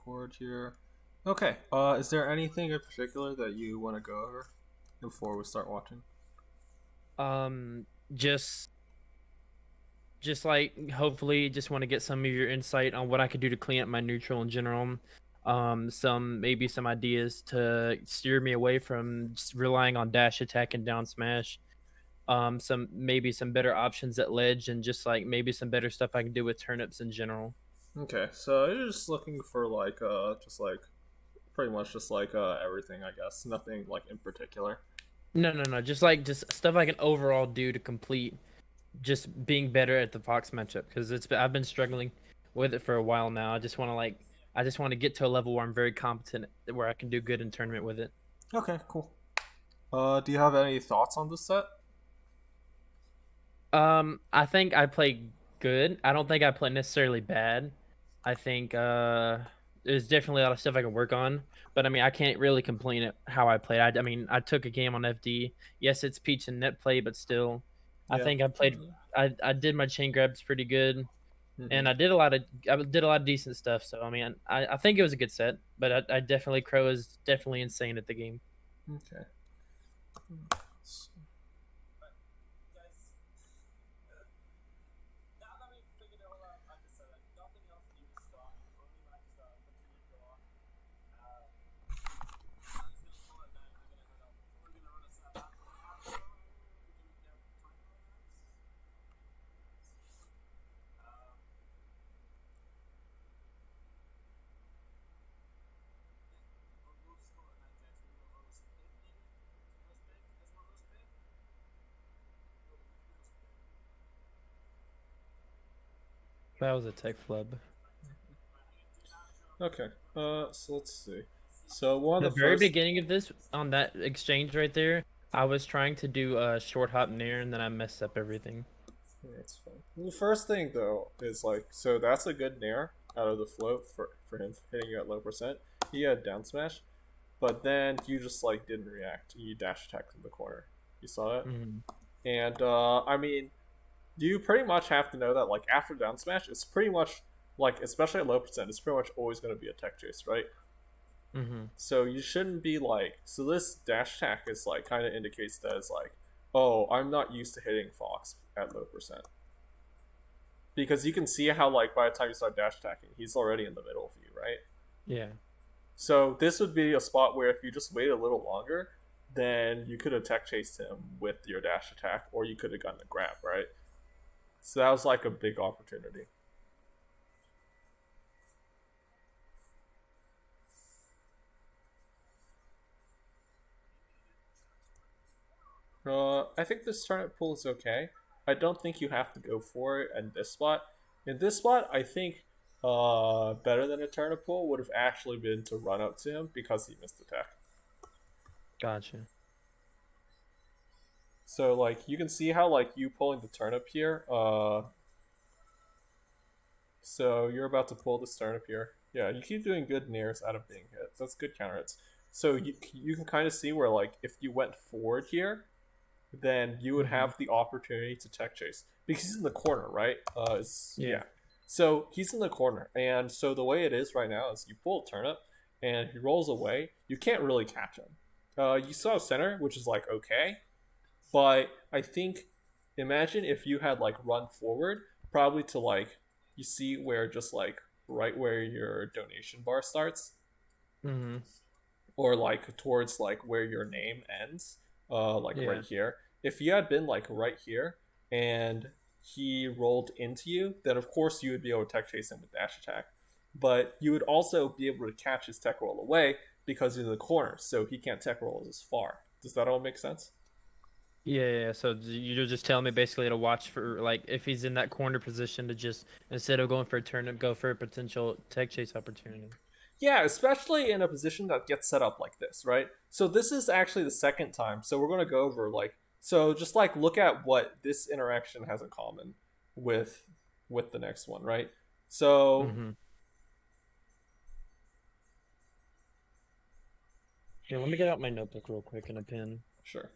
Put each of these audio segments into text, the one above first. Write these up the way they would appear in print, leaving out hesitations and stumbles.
record here. Okay. Is there anything in particular that you want to go over before we start watching? Um, just like hopefully just want to get some of your insight on what I could do to clean up my neutral in general. Maybe some ideas to steer me away from just relying on dash attack and down smash. Some better options at ledge and just like maybe some better stuff I can do with turnips in general. Okay. So you're just looking for just like pretty much just like everything, I guess. Nothing like in particular. No. Just stuff I can overall do to complete just being better at the Fox matchup because I've been struggling with it for a while now. I just want to get to a level where I'm very competent where I can do good in tournament with it. Okay. Cool. Do you have any thoughts on this set? I think I play good. I don't think I play necessarily bad. I think there's definitely a lot of stuff I can work on, but I mean I can't really complain at how I played. I mean I took a game on FD. Yes, it's Peach and Netplay, but still, I Yeah. think I played. I did my chain grabs pretty good, Mm-hmm. and I did a lot of decent stuff. So I mean I think it was a good set, but I definitely Crow is definitely insane at the game. Okay. That was a tech flub. Okay. So let's see. So one The of the very first. beginning of this, on that exchange right there, I was trying to do a short hop nair and then I messed up everything. That's fine. The first thing though is like, so that's a good nair out of the float for him hitting you at low percent. He had down smash, but then you just like didn't react. You dash attacked in the corner. You saw it, Hmm. and I mean, you pretty much have to know that like after down smash, it's pretty much like especially at low percent, it's pretty much always going to be a tech chase, right? Hmm. So you shouldn't be like, so this dash attack is like kind of indicates that it's like, oh, I'm not used to hitting Fox at low percent, because you can see how like by the time you start dash attacking, he's already in the middle of you, right? Yeah. So this would be a spot where if you just wait a little longer, then you could have tech chased him with your dash attack, or you could have gotten a grab, right? So that was like a big opportunity. I think this turnip pool is okay. I don't think you have to go for it in this spot. In this spot, I think better than a turnip pool would have actually been to run up to him because he missed attack. Gotcha. So like you can see how like you pulling the turnip here. So you're about to pull this turnip here. Yeah, you keep doing good nairs out of being hit. That's good counter hits. So you can kind of see where like if you went forward here, then you would Hmm. have the opportunity to tech chase because he's in the corner, right? Yeah. Yeah. So he's in the corner, and so the way it is right now is you pull a turnip, and he rolls away. You can't really catch him. You saw center, which is like okay, but I think imagine if you had like run forward, probably to like you see where just like right where your donation bar starts, Hmm. or like towards like where your name ends, like Yeah. right here. If you had been like right here and he rolled into you, then of course you would be able to tech chase him with dash attack. But you would also be able to catch his tech roll away because he's in the corner, so he can't tech roll as far. Does that all make sense? Yeah. So you're just telling me basically to watch for like if he's in that corner position to just instead of going for a turnip, go for a potential tech chase opportunity. Yeah, especially in a position that gets set up like this, right? So this is actually the second time. So we're going to go over like, so just like look at what this interaction has in common with the next one, right? So Hmm. Yeah. Let me get out my notebook real quick and a pen. sure.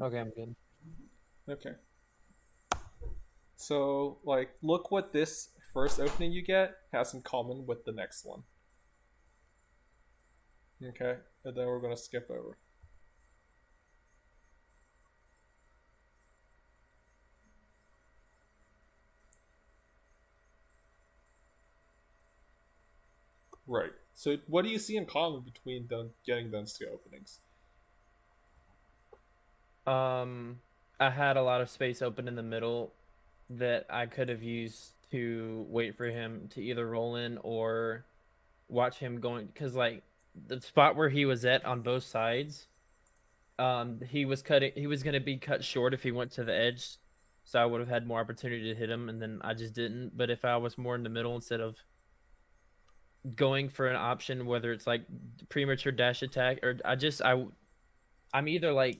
Okay, I'm good. Okay. So, like, look what this first opening you get has in common with the next one. Okay, and then we're gonna skip over. Right. So, what do you see in common between getting those two openings? Um, I had a lot of space open in the middle that I could have used to wait for him to either roll in or watch him going, because like the spot where he was at on both sides, he was gonna be cut short if he went to the edge, so I would have had more opportunity to hit him, and then I just didn't. But if I was more in the middle instead of going for an option, whether it's like premature dash attack, or I'm either like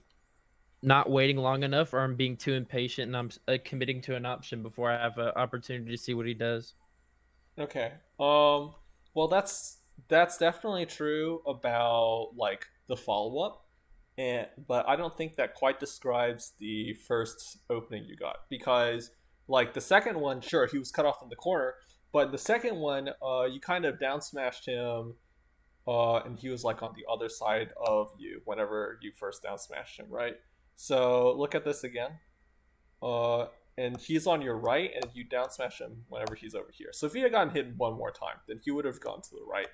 not waiting long enough, or I'm being too impatient and I'm committing to an option before I have an opportunity to see what he does. Okay. Well, that's definitely true about like the follow up, and but I don't think that quite describes the first opening you got because like the second one, sure, he was cut off in the corner, but the second one, you kind of down smashed him, and he was like on the other side of you whenever you first down smashed him, right? So look at this again. Uh, and he's on your right, and you down smash him whenever he's over here. So if he had gotten hit one more time, then he would have gone to the right.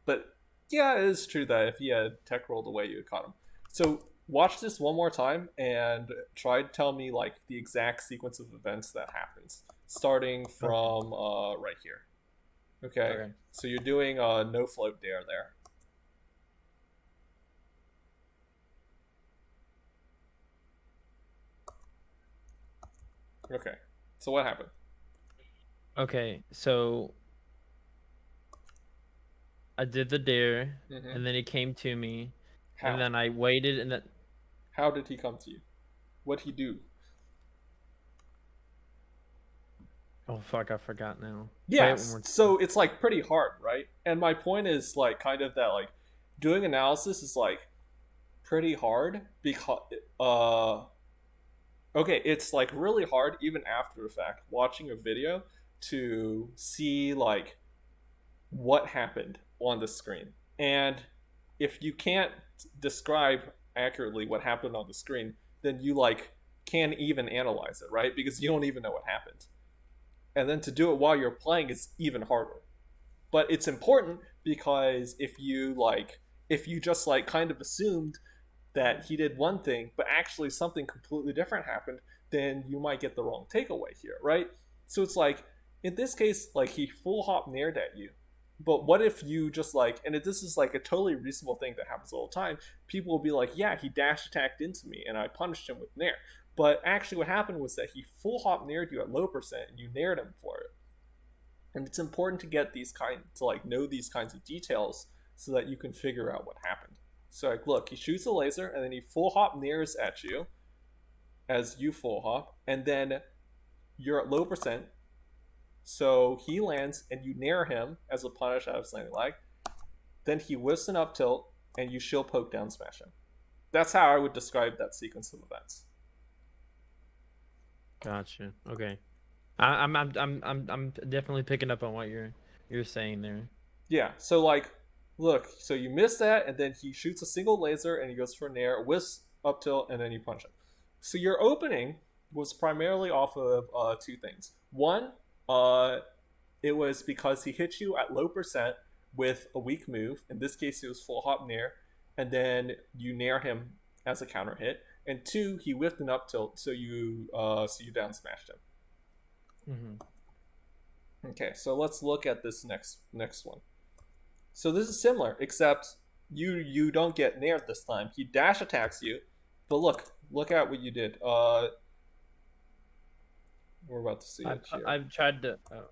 But yeah, it is true that if he had tech rolled away, you had caught him. So watch this one more time and try to tell me like the exact sequence of events that happens, starting Okay. from right here. Okay, Okay. so you're doing no float dare there. Okay, so what happened? Okay. So I did the dare, Mm-hmm. and then he came to me, and How? then I waited, and then How did he come to you? What'd he do? oh fuck, I forgot now. Play it one Yes, more time. so it's like pretty hard, right? And my point is like kind of that like doing analysis is like pretty hard because uh okay, it's like really hard even after the fact watching a video to see like what happened on the screen. And if you can't describe accurately what happened on the screen, then you like can't even analyze it, right? Because you don't even know what happened. And then to do it while you're playing is even harder. But it's important because if you just like kind of assumed that he did one thing but actually something completely different happened, then you might get the wrong takeaway here, right? So it's like in this case like he full hop nared at you, but what if you just like, and this is like a totally reasonable thing that happens all the time, people will be like, yeah, he dash attacked into me and I punished him with nair, but actually what happened was that he full hop nared you at low percent and you nared him for it. And it's important to get these kind to like know these kinds of details so that you can figure out what happened. So like look, he shoots a laser and then he full hop nears at you as you full hop, and then you're at low percent, so he lands and you nair him as a punish out of slanting lag. Then he whiffs an up tilt and you shield poke down smash him. That's how I would describe that sequence of events. Gotcha. Okay. I'm definitely picking up on what you're saying there. Yeah, so like, look, so you miss that, and then he shoots a single laser, and he goes for a nair, whiffs up tilt, and then you punch him. So your opening was primarily off of two things. One, it was because he hit you at low percent with a weak move. In this case, it was full hop nair, and then you nair him as a counter hit. And two, he whiffed an up tilt, so you down smashed him. Hmm. Okay, so let's look at this next one. So this is similar, except you don't get nared this time. He dash attacks you, but look at what you did. We're about to see it here. I've tried to. Oh.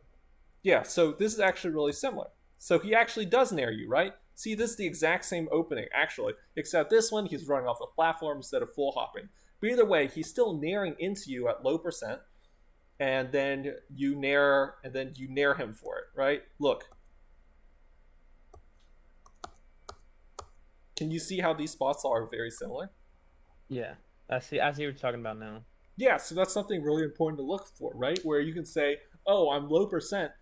Yeah, so this is actually really similar. So he actually does nair you, right? See, this is the exact same opening, actually, except this one he's running off the platform instead of full hopping. But either way, he's still nairing into you at low percent, and then you nair him for it, right? Look, can you see how these spots are very similar? Yeah, I see what you're talking about now. Yeah, so that's something really important to look for, right? Where you can say, oh, I'm low percent,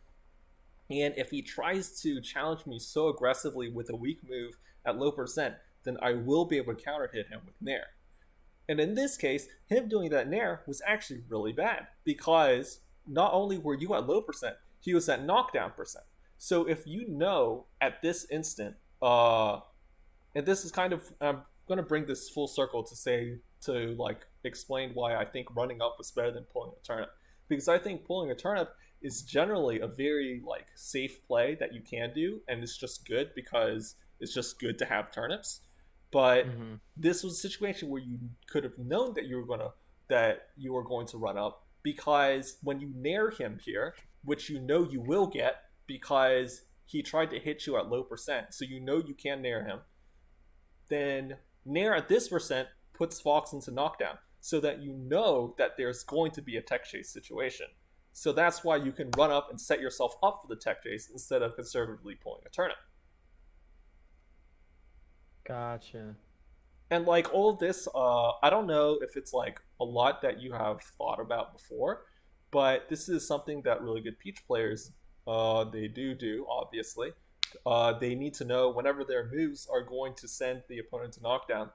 and if he tries to challenge me so aggressively with a weak move at low percent, then I will be able to counter hit him with Nair. And in this case, him doing that Nair was actually really bad because not only were you at low percent, he was at knockdown percent. So if you know at this instant, and this is kind of I'm going to bring this full circle to say to like explain why I think running up was better than pulling a turnip, because I think pulling a turnip is generally a very like safe play that you can do, and it's just good because it's just good to have turnips. But Hmm. this was a situation where you could have known that you were going to run up, because when you nair him here, which you know you will get because he tried to hit you at low percent, so you know you can nair him, then Nair at this percent puts Fox into knockdown so that you know that there's going to be a tech chase situation. So that's why you can run up and set yourself up for the tech chase instead of conservatively pulling a turnip. Gotcha. And like all of this, I don't know if it's like a lot that you have thought about before, but this is something that really good Peach players they do obviously. They need to know whenever their moves are going to send the opponent to knockdown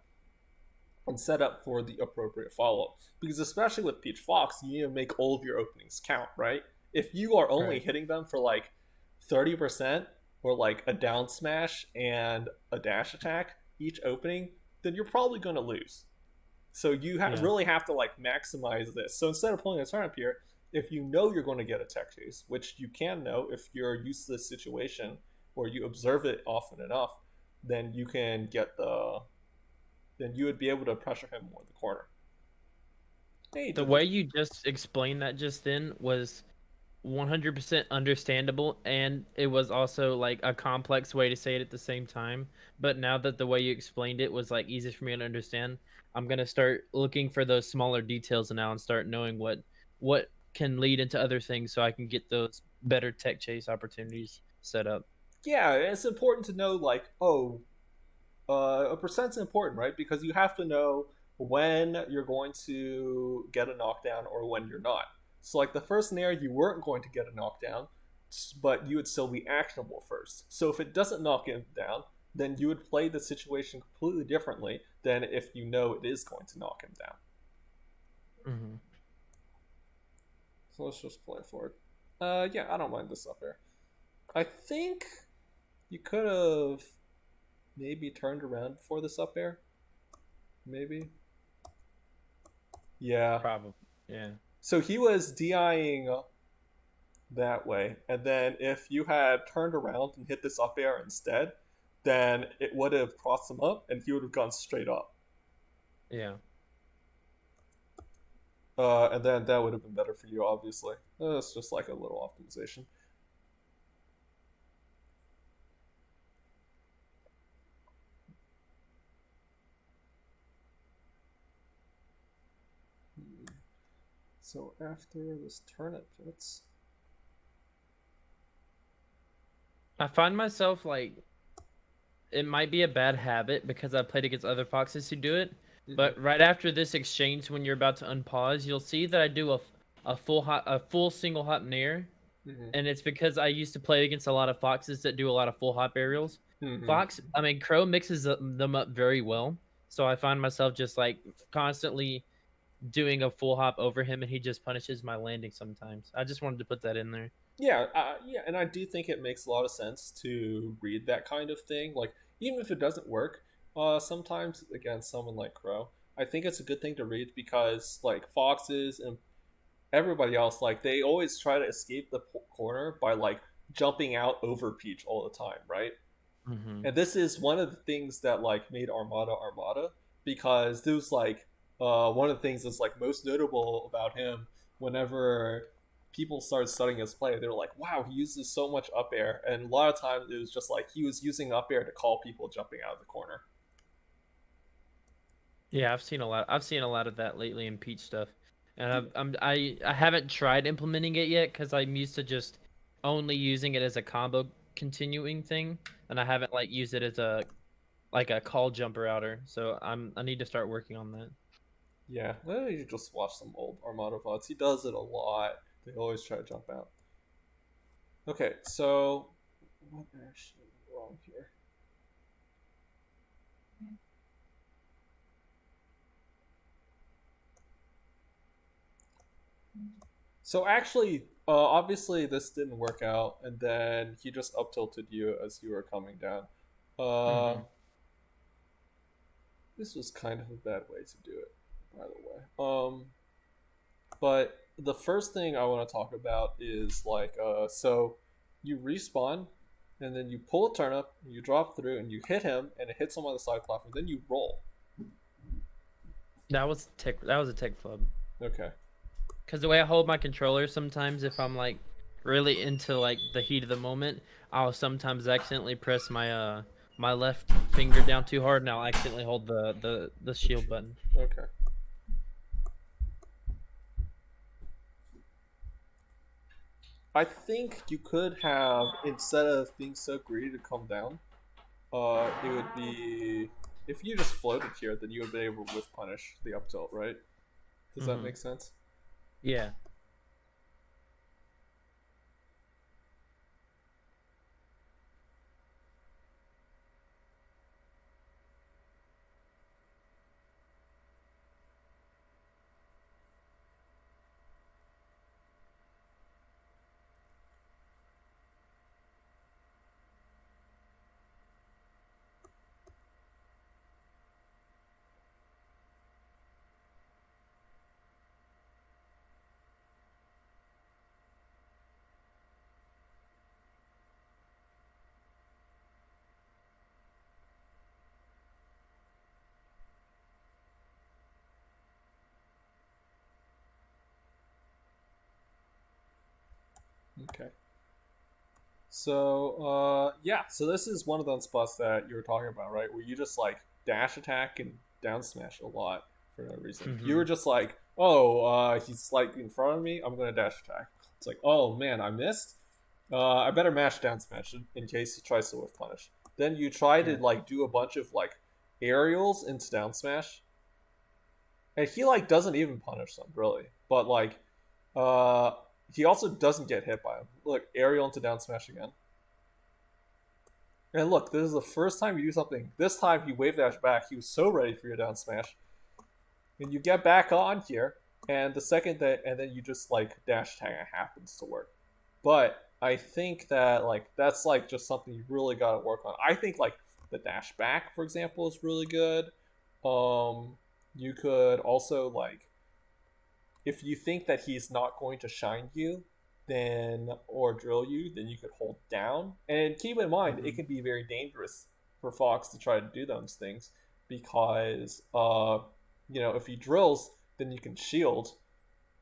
and set up for the appropriate follow up. Because especially with Peach Fox, you need to make all of your openings count, right? If you are only Right. hitting them for like 30% or like a down smash and a dash attack each opening, then you're probably going to lose. So you Yeah. really have to like maximize this. So instead of pulling a turnip here, if you know you're going to get a tech chase, which you can know if you're used to this situation or you observe it often enough, then you can get then you would be able to pressure him more in the corner. Hey, The did way this? you just explained that just then was 100% understandable, and it was also like a complex way to say it at the same time. But now that the way you explained it was like easy for me to understand, I'm gonna start looking for those smaller details now and start knowing what can lead into other things so I can get those better tech chase opportunities set up. Yeah, it's important to know like, oh, a percent's important, right? Because you have to know when you're going to get a knockdown or when you're not. So like the first nair, you weren't going to get a knockdown, but you would still be actionable first. So if it doesn't knock him down, then you would play the situation completely differently than if you know it is going to knock him down. Hmm. So let's just play for it. Yeah, I don't mind this up here. I think you could have maybe turned around before this up air. Maybe. Yeah. Probably. Yeah. So he was DIing that way, and then if you had turned around and hit this up air instead, then it would have crossed him up, and he would have gone straight up. Yeah. And then that would have been better for you, obviously. It's just like a little optimization. So after this turnip hits, I find myself like it might be a bad habit because I played against other foxes who do it. mm-hmm, But right after this exchange, when you're about to unpause, you'll see that I do a full single hop nair, mm-hmm, and it's because I used to play against a lot of foxes that do a lot of full hop aerials. mm-hmm. I mean, Crow mixes them up very well, so I find myself just like constantly doing a full hop over him, and he just punishes my landing sometimes. I just wanted to put that in there. Yeah, and I do think it makes a lot of sense to read that kind of thing. Like, even if it doesn't work, sometimes against someone like Crow, I think it's a good thing to read because like foxes and everybody else, like they always try to escape the corner by like jumping out over Peach all the time, right? Hmm. And this is one of the things that like made Armada Armada, because there was like one of the things that's like most notable about him whenever people started studying his play, they were like, wow, he uses so much up air. And a lot of times it was just like he was using up air to call people jumping out of the corner. Yeah, I've seen a lot. I've seen a lot of that lately in Peach stuff, and I haven't tried implementing it yet because I'm used to just only using it as a combo continuing thing, and I haven't like used it as a like a call jumper outer. So I need to start working on that. Yeah, well, you just watch some old Armada VODs. He does it a lot. They always try to jump out. Okay, so what actually went wrong here? So actually, obviously this didn't work out, and then he just up tilted you as you were coming down. Uh, Hmm. this was kind of a bad way to do it, by the way. But the first thing I want to talk about is like, so you respawn, and then you pull a turnip, you drop through, and you hit him, and it hits him on the side platform. Then you roll. That was tech. That was a tech flub. Okay. Because the way I hold my controller, sometimes if I'm like really into like the heat of the moment, I'll sometimes accidentally press my left finger down too hard, and I'll accidentally hold the shield button. Okay. I think you could have, instead of being so greedy to come down, it would be if you just floated here, then you would be able to whiff punish the up tilt, right? Does that Hmm. make sense? Yeah. Okay. So, yeah, so this is one of those spots that you were talking about, right? Where you just like dash attack and down smash a lot for no reason. You Hmm. were just like, oh, he's like in front of me, I'm gonna dash attack. It's like, oh man, I missed. I better mash down smash in case he tries to whiff punish. Then you try to Yeah. like do a bunch of like aerials into down smash, and he like doesn't even punish them really, but like, uh, he also doesn't get hit by him. Look, aerial into down smash again. And look, this is the first time you do something. This time he wave dash back. He was so ready for your down smash. And you get back on here, and the second that, and then you just like dash tag, it happens to work. But I think that like that's like just something you really got to work on. I think like the dash back, for example, is really good. You could also like, if you think that he's not going to shine you, then or drill you, then you could hold down. And keep in mind, it Hmm. can be very dangerous for Fox to try to do those things because if he drills, then you can shield,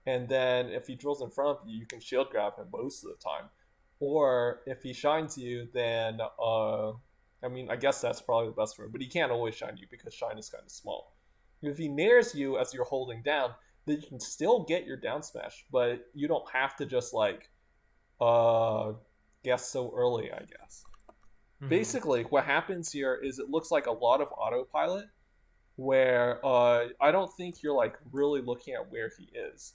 and then if he drills in front of you, you can shield grab him most of the time. Or if he shines you, then I mean, I guess that's probably the best for him, but he can't always shine you because shine is kind of small. If he nares you as you're holding down, then you can still get your down smash, but you don't have to just like uh guess so early, I guess. Hmm. Basically, what happens here is it looks like a lot of autopilot where I don't think you're like really looking at where he is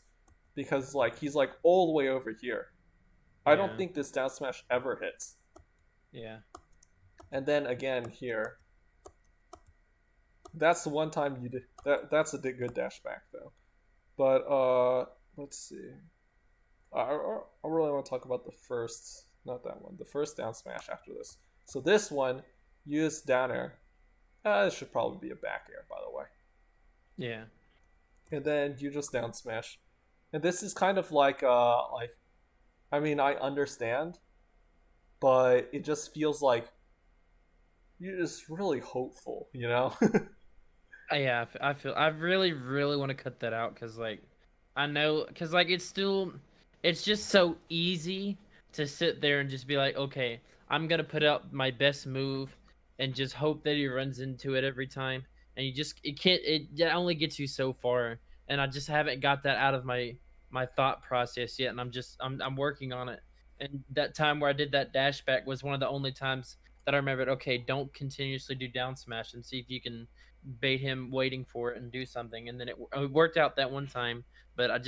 because like he's like all the way over here. I don't Yeah. think this down smash ever hits. Yeah. And then again here, that's the one time you did that. That's a good dash back though. But let's see. I really want to talk about the first, not that one, the first down smash after this. So this one, use down air. This should probably be a back air, by the way. Yeah. And then you just down smash. And this is kind of like I mean I understand, but it just feels like you're just really hopeful, you know? Yeah, I feel I really really want to cut that out because like I know because like it's just so easy to sit there and just be like, okay, I'm gonna put out my best move and just hope that he runs into it every time, and you just it only gets you so far, and I just haven't got that out of my thought process yet, and I'm working on it. And that time where I did that dash back was one of the only times that I remembered. Okay, don't continuously do down smash and see if you can bait him waiting for it and do something, and then it worked out that one time. But I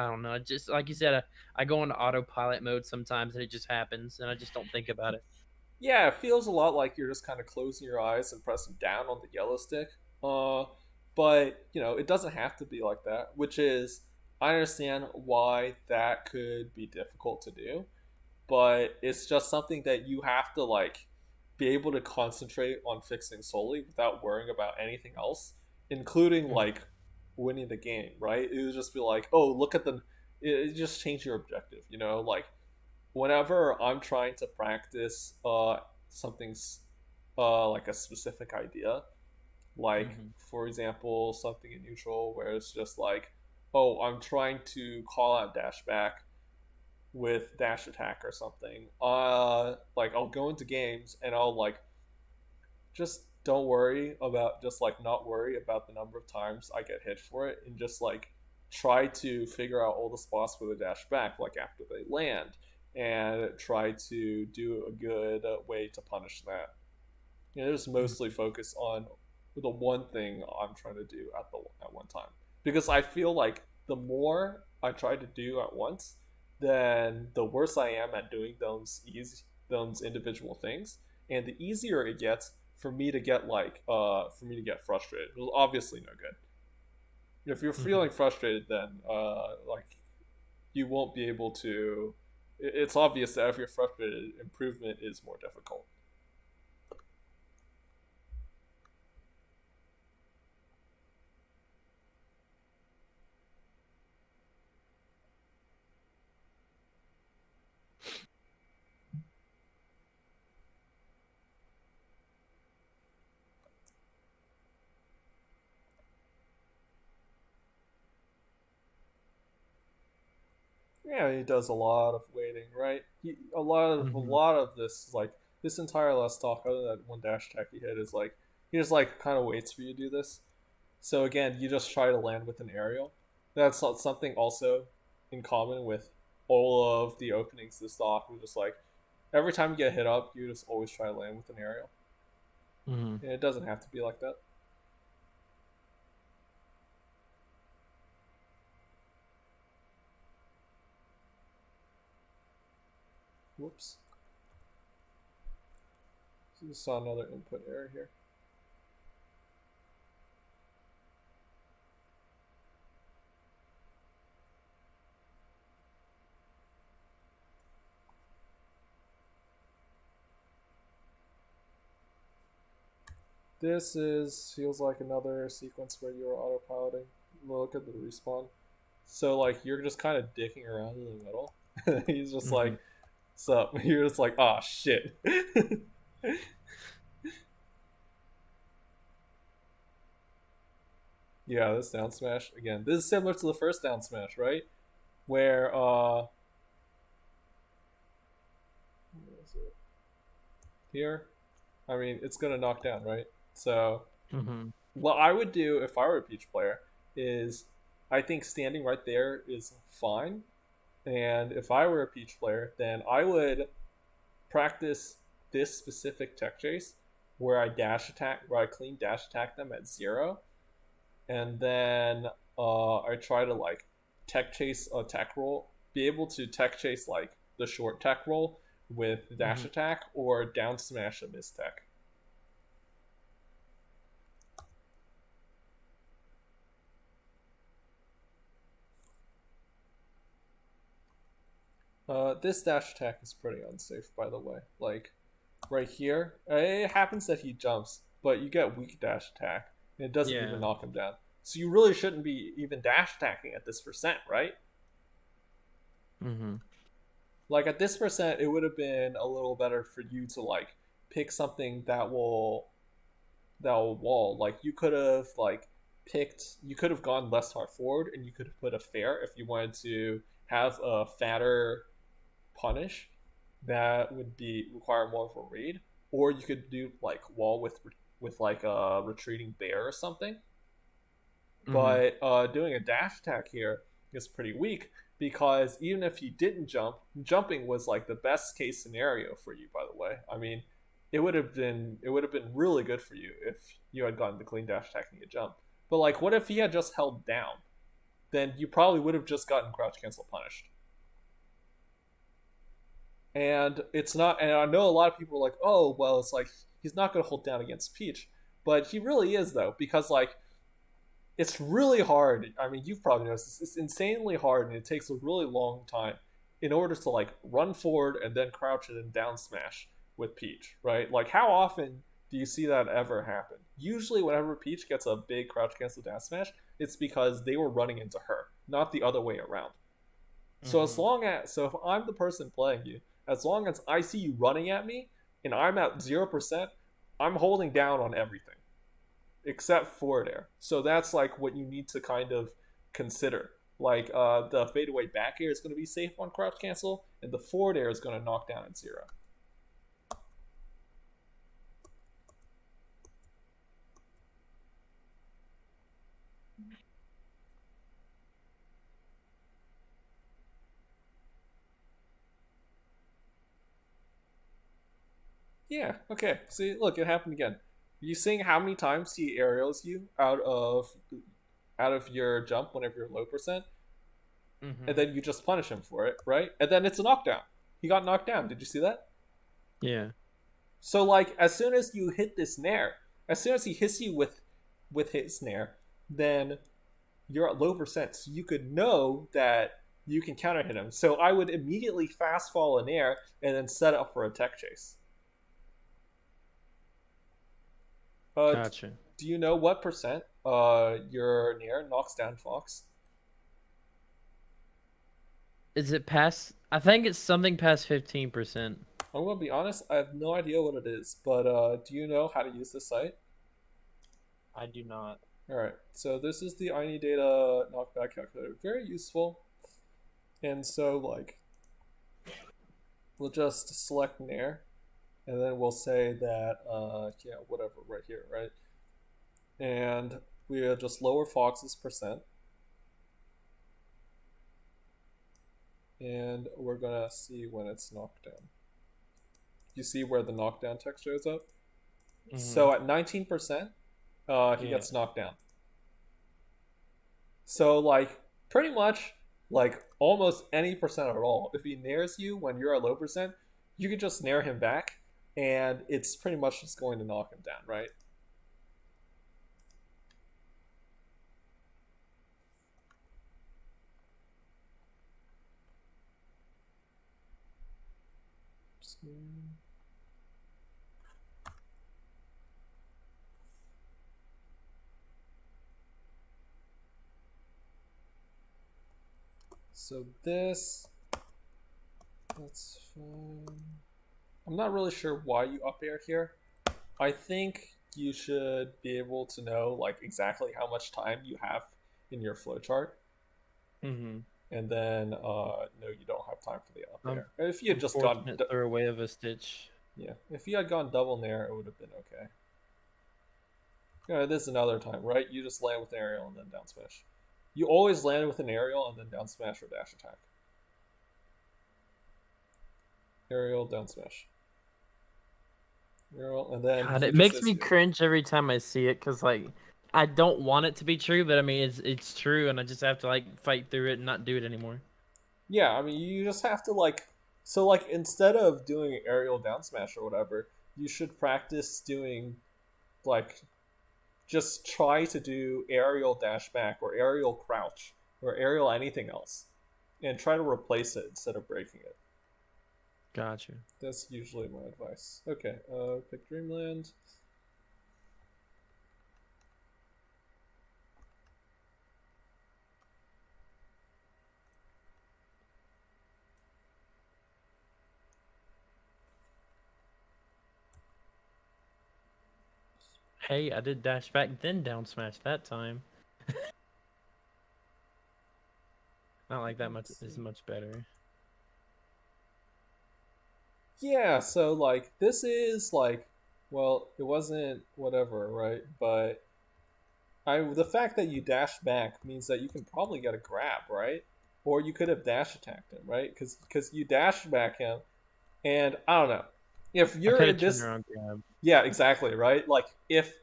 don't know. Just like you said, I go into autopilot mode sometimes, and it just happens, and I just don't think about it. Yeah, it feels a lot like you're just kind of closing your eyes and pressing down on the yellow stick. Uh, but it doesn't have to be like that. Which is, I understand why that could be difficult to do, but it's just something that you have to like be able to concentrate on fixing solely without worrying about anything else, including Mhm, like winning the game. Right? It would just be like, oh, look at the. It just change your objective. Like whenever I'm trying to practice something's like a specific idea, like mhm, for example something in neutral where it's just like, oh, I'm trying to call out dash back with dash attack or something. Like I'll go into games and I'll like just don't worry about just like not worry about the number of times I get hit for it and just like try to figure out all the spots for the dash back like after they land and try to do a good way to punish that. Just mhm, mostly focus on the one thing I'm trying to do at one time because I feel like the more I try to do at once, then the worse I am at doing those individual things, and the easier it gets for me to get frustrated. It was obviously no good. If you're mhm. feeling frustrated, then like you won't be able to. It's obvious that if you're frustrated, improvement is more difficult. Yeah, he does a lot of waiting, right? A Mhm. lot of this, like this entire last talk, other than one dash attack he hit, is like he just like kind of waits for you to do this. So again, you just try to land with an aerial. That's something also in common with all of the openings this stock. Was just like every time you get hit up, you just always try to land with an aerial, Mhm. and it doesn't have to be like that. Whoops, just saw another input error here. This is feels like another sequence where you are autopiloting. Look at the respawn. So like you're just kind of dicking around in the middle. He's just Mhm. like, "Sup?" You're just like, "Ah, shit." Yeah, this down smash again. This is similar to the first down smash, right? Where what is it? Here, I mean, it's gonna knock down, right? So Mhm. what I would do if I were a Peach player is, I think standing right there is fine. And if I were a Peach player, then I would practice this specific tech chase where I clean dash attack them at 0, and then I try to like tech chase a tech roll, be able to tech chase like the short tech roll with dash Mhm. attack or down smash a miss tech. This dash attack is pretty unsafe, by the way. Like right here, it happens that he jumps, but you get weak dash attack, and it doesn't even Yeah. knock him down. So you really shouldn't be even dash attacking at this percent, right? Mhm. Like at this percent, it would have been a little better for you to like pick something that will wall. Like you could have gone less hard forward, and you could have put a fair if you wanted to have a fatter punish that would be require more of a read, or you could do like wall with like a retreating bear or something. Mhm. But doing a dash attack here is pretty weak because even if he didn't jump, jumping was like the best case scenario for you. By the way, I mean, it would have been really good for you if you had gotten the clean dash attack and you jump. But like, what if he had just held down? Then you probably would have just gotten crouch cancel punished. And it's not. And I know a lot of people are like, oh well, it's like he's not going to hold down against Peach, but he really is though, because like it's really hard. I mean, you've probably noticed this. It's insanely hard, and it takes a really long time in order to like run forward and then crouch it and down smash with Peach, right? Like, how often do you see that ever happen? Usually, whenever Peach gets a big crouch cancel down smash, it's because they were running into her, not the other way around. So as Mm-hmm. long as if I'm the person playing you, as long as I see you running at me and I'm at 0%, I'm holding down on everything except forward air. So that's like what you need to kind of consider. Like the fadeaway back air is going to be safe on crouch cancel, and the forward air is going to knock down at 0. Yeah. Okay. See, look, it happened again. You seeing how many times he aerials you out of your jump whenever you're low percent, and Mm-hmm. then you just punish him for it, right? And then it's a knockdown. He got knocked down. Did you see that? Yeah. So like as soon as you hit this nair, as soon as he hits you with his nair, then you're at low percent. So you could know that you can counter hit him. So I would immediately fast fall a nair and then set up for a tech chase. Uh, Gotcha. do you know what percent your nair knocks down Fox? Is it past? I think it's something past 15%. I'm gonna be honest, I have no idea what it is, but do you know how to use this site? I do not. All right, so this is the INI data knockback calculator. Very useful. And so like we'll just select nair, and then we'll say that yeah, whatever, right here, right? And we'll just lower Fox's percent, and we're gonna see when it's knocked down. You see where the knockdown text shows up? Mm-hmm. So at 19%, he Yeah. gets knocked down. So like pretty much like almost any percent at all. If he nairs you when you're at low percent, you can just nair him back, and it's pretty much just going to knock him down, right? So that's fine. I'm not really sure why you up air here. I think you should be able to know like exactly how much time you have in your flowchart, Mm-hmm. and then no, you don't have time for the up air. If you had just gone, Unfortunate throwaway of a stitch. yeah, if you had gone double nair, it would have been okay. Yeah, this is another time, right? You just land with an aerial and then down smash. You always land with an aerial and then down smash or dash attack. Aerial, down smash. Aerial, and then God, he it just makes hits me you. cringe every time I see it because like I don't want it to be true, but I mean it's true, and I just have to like fight through it and not do it anymore. Yeah, I mean, you just have to like. So, like, instead of doing aerial down smash or whatever, you should practice doing, like, just try to do aerial dash back or aerial crouch or aerial anything else and try to replace it instead of breaking it. Gotcha. That's usually my advice. Okay, pick Dreamland. Hey, I did dash back then down smash that time. Not like that much Let's is see. much better. Yeah, so, like, this is, like, well, it wasn't whatever, right? But the fact that you dash back means that you can probably get a grab, right? Or you could have dash attacked him, right? Because you dash back him, and I don't know. If I you're could have in turned this, around, grab. yeah, exactly, right? Like if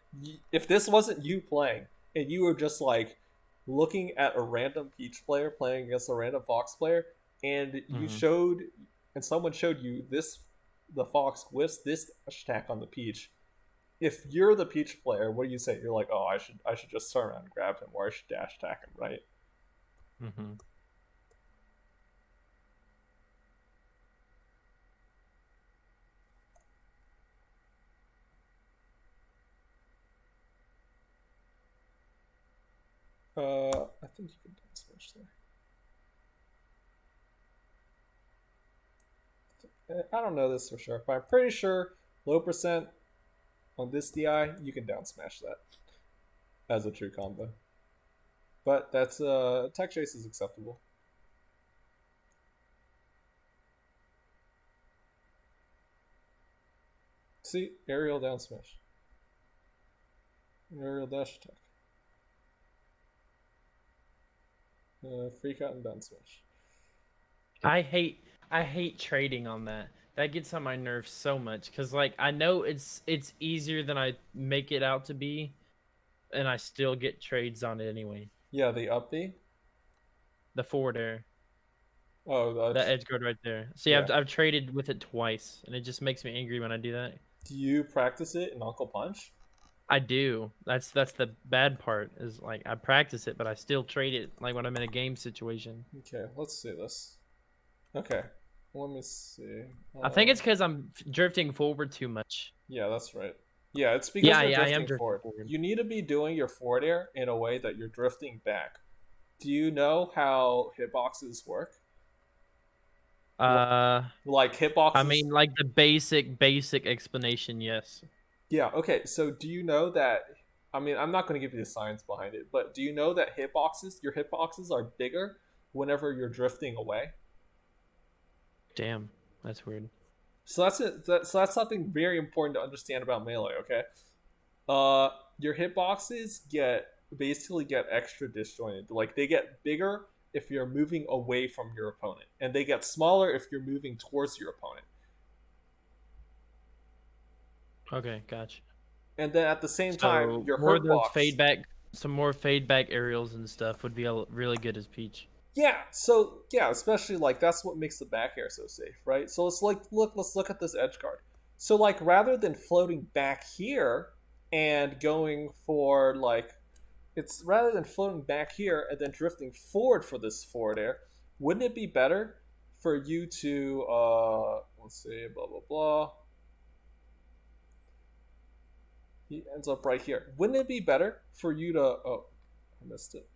this wasn't you playing and you were just like looking at a random Peach player playing against a random Fox player, and you Hmm. showed and someone showed you this the Fox with this attack on the Peach. If you're the Peach player, what do you say? You're like, oh, I should just turn around and grab him, or I should dash attack him, right? Hmm. I think you can down smash there. I don't know this for sure, but I'm pretty sure low percent on this DI, you can down smash that as a true combo. But that's tech chase is acceptable. See, aerial down smash, aerial dash attack, freak out and down smash. I hate I hate trading on that. That gets on my nerves so much because like I know it's easier than I make it out to be, and I still get trades on it anyway. Yeah, the up B. The forward air, Oh, the edge guard right there. See, yeah. I've traded with it twice, and it just makes me angry when I do that. Do you practice it in Uncle Punch? I do. That's the bad part is like I practice it, but I still trade it like when I'm in a game situation. Okay, let's see this. Okay, let me see. I think it's because I'm drifting forward too much. Yeah, that's right. Yeah, it's because Yeah, you're yeah, I am drifting drifting forward. forward. You need to be doing your forward air in a way that you're drifting back. Do you know how hitboxes work? Uh, Like I hitboxes. mean, like the basic explanation, yes. Yeah, okay. So do you know that I mean, I'm not going to give you the science behind it, but do you know that your hitboxes are bigger whenever you're drifting away? Damn, that's weird. So that's it. So that's something very important to understand about melee, okay? Your hitboxes get extra disjointed. Like they get bigger if you're moving away from your opponent, and they get smaller if you're moving towards your opponent. Okay, gotcha. And then at the same time, So your more hurt of those box. fade back, some more fade back aerials and stuff would be really good as Peach. Yeah, so yeah, especially like that's what makes the back air so safe, right? So let's look at this edge guard. So like rather than floating back here and going for like it's rather than floating back here and then drifting forward for this forward air, wouldn't it be better for you to let's see, blah blah blah. He ends up right here. Wouldn't it be better for you to I missed it.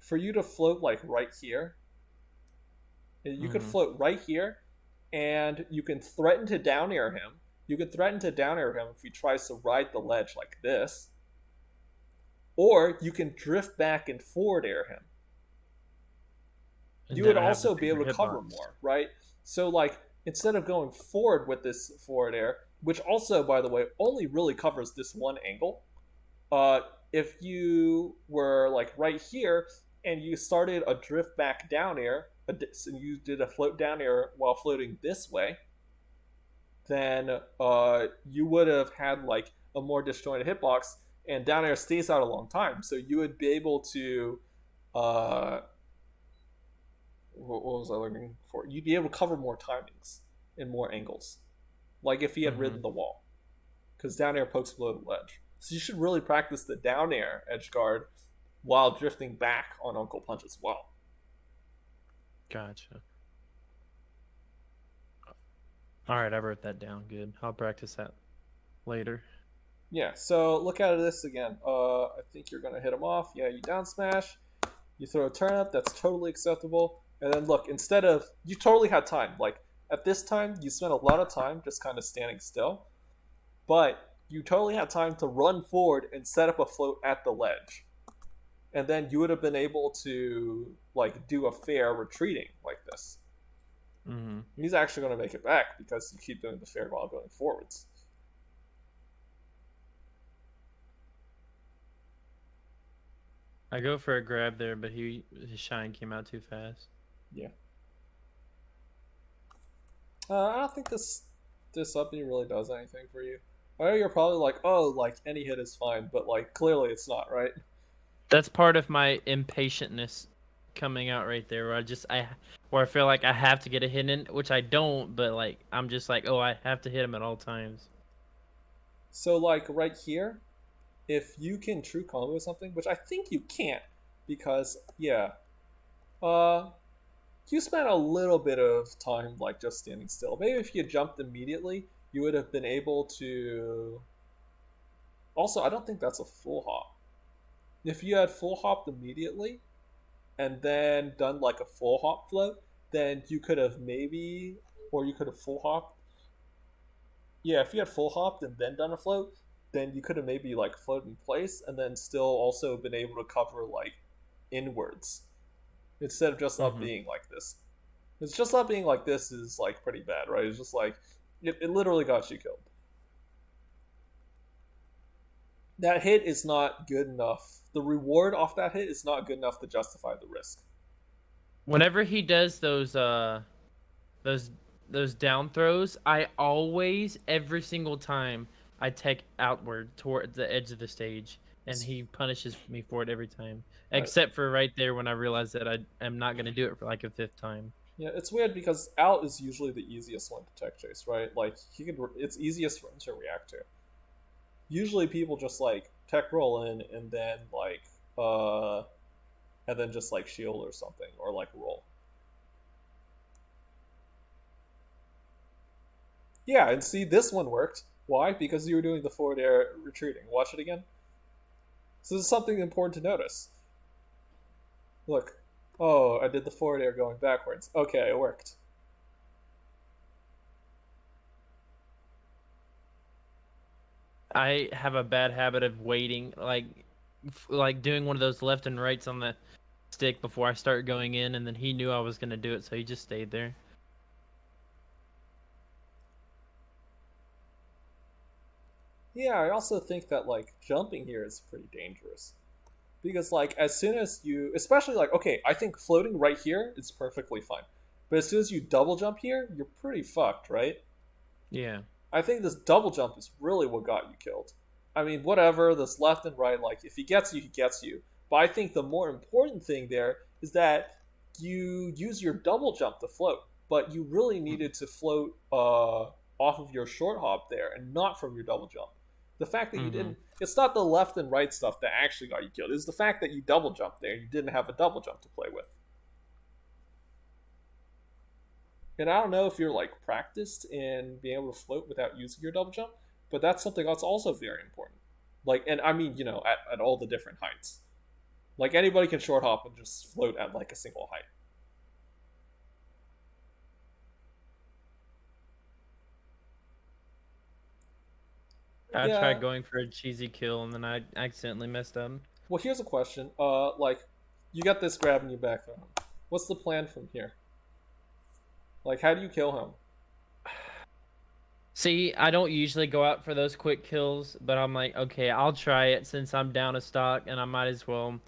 For you to float like right here. You could Hmm. float right here and you can threaten to down air him. You can threaten to down air him if he tries to ride the ledge like this. Or you can drift back and forward air him. And You then would I have the also be bigger able to cover hitbox. more, right? So like instead of going forward with this forward air, which also by the way only really covers this one angle, uh, if you were like right here and you started a drift back down air, and you did a float down air while floating this way, then you would have had like a more disjointed hitbox, and down air stays out a long time. So you would be able to, uh, what was I looking for? You'd be able to cover more timings and more angles, like if he had Hmm. ridden the wall, because down air pokes below the ledge. So you should really practice the down air edge guard while drifting back on Uncle Punch as well. Gotcha. All right, I wrote that down. Good. I'll practice that later. Yeah, so look at this again. I think you're gonna hit him off. Yeah, you down smash, you throw a turnip, that's totally acceptable. And then look, instead of you totally had time. Like at this time, you spent a lot of time just kind of standing still, but you totally had time to run forward and set up a float at the ledge. And then you would have been able to like do a fair retreating like this. Hmm. He's actually going to make it back because you keep doing the fair while going forwards. I go for a grab there, but his shine came out too fast. Yeah. I don't think this up B really does anything for you. I know you're probably like, oh, like any hit is fine, but like clearly it's not, right? That's part of my impatientness coming out right there, where I feel like I have to get a hit in, which I don't, but like I'm just like, oh, I have to hit him at all times. So like right here, if you can true combo something, which I think you can't, because yeah, uh, you spent a little bit of time like just standing still. Maybe if you jumped immediately, you would have been able to. Also, I don't think that's a full hop. If you had full hopped immediately and then done like a full hop float, then you could have maybe, or you could have full hopped. Yeah, if you had full hopped and then done a float, then you could have maybe like floated in place and then still also been able to cover like inwards instead of just up Mm-hmm. being like this. It's just not being like this is like pretty bad, right? It's just like it literally got you killed. That hit is not good enough. The reward off that hit is not good enough to justify the risk. Whenever he does those those down throws, I always every single time I take outward toward the edge of the stage, and he punishes me for it every time, Uh, except for right there when I realize that I am not gonna do it for like a fifth time. yeah, it's weird because out is usually the easiest one to tech chase, right? Like he can, it's easiest for him to react to. Usually people just like tech roll in uh and then just like shield or something or like roll. Yeah, and see this one worked. Why? Because you were doing the forward air retreating. Watch it again. So this is something important to notice. Look. Oh, I did the forward air going backwards. Okay, it worked. I have a bad habit of waiting, like doing one of those left and rights on the stick before I start going in, and then he knew I was gonna do it, so he just stayed there. Yeah, I also think that like jumping here is pretty dangerous. Because like as soon as you especially like okay, I think floating right here is perfectly fine. But as soon as you double jump here, you're pretty fucked, right? Yeah. I think this double jump is really what got you killed. I mean, whatever, this left and right, like if he gets you, he gets you. But I think the more important thing there is that you use your double jump to float, but you really needed to float off of your short hop there and not from your double jump. The fact that you Mm-hmm. didn't, it's not the left and right stuff that actually got you killed. It's the fact that you double jumped there and you didn't have a double jump to play with. And I don't know if you're like practiced in being able to float without using your double jump, but that's something that's also very important. Like, and I mean, at all the different heights. Like anybody can short hop and just float at like a single height. I tried Yeah. going for a cheesy kill, and then I accidentally messed up. Well, here's a question. Like, you got this grab and you back throw him. What's the plan from here? Like, how do you kill him? See, I don't usually go out for those quick kills, but I'm like, okay, I'll try it since I'm down a stock, and I might as well.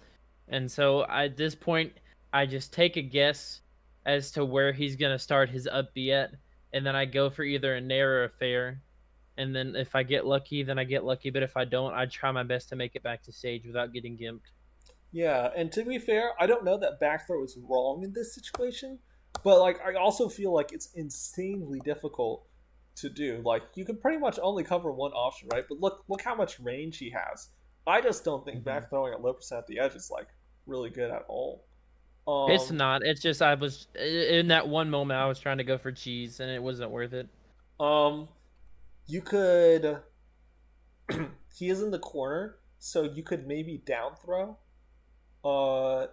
And so at this point, I just take a guess as to where he's gonna start his up B at, and then I go for either a nair or a fair. And then if I get lucky, then I get lucky. But if I don't, I try my best to make it back to stage without getting gimped. Yeah, and to be fair, I don't know that back throw is wrong in this situation, but like I also feel like it's insanely difficult to do. Like you can pretty much only cover one option, right? But look how much range he has. I just don't think Hmm. back throwing at low percent at the edge is like really good at all. It's Um not. It's just I was in that one moment I was trying to go for cheese and it wasn't worth it. um you could he is in the corner, so you could maybe down throw.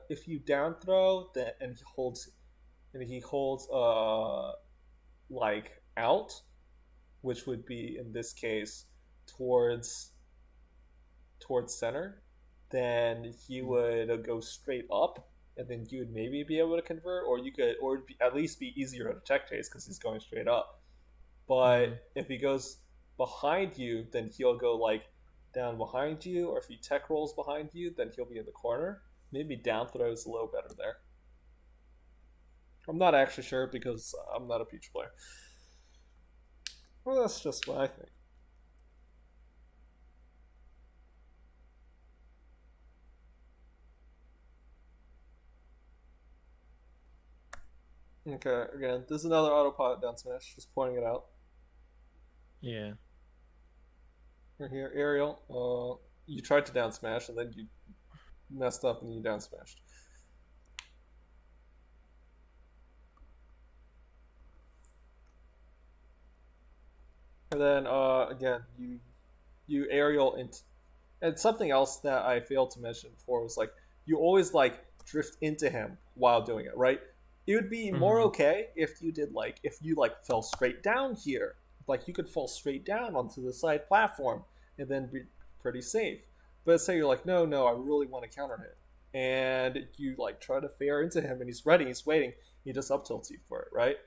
If you down throw then and he holds like out, which would be in this case towards center, then he would go straight up, and then you would maybe be able to convert, or you could, or at least be easier to tech chase because he's going straight up. Mm-hmm. But if he goes behind you, then he'll go like down behind you, or if he tech rolls behind you, then he'll be in the corner. Maybe down throw is a little better there. I'm not actually sure because I'm not a Peach player. Well, that's just what I think. Okay, again, this is another autopilot down smash. Just pointing it out. Yeah. Right here, Ariel. You tried to down smash and then you messed up and you down smashed. And then again, you aerial into, and something else that I failed to mention before was like you always like drift into him while doing it, right? It would be more Mhm. okay if you did like if you like fell straight down here, like you could fall straight down onto the side platform and then be pretty safe. But say you're like, no, no, I really want to counter hit, and you like try to fare into him, and he's ready, he's waiting, he just up tilts you for it, right?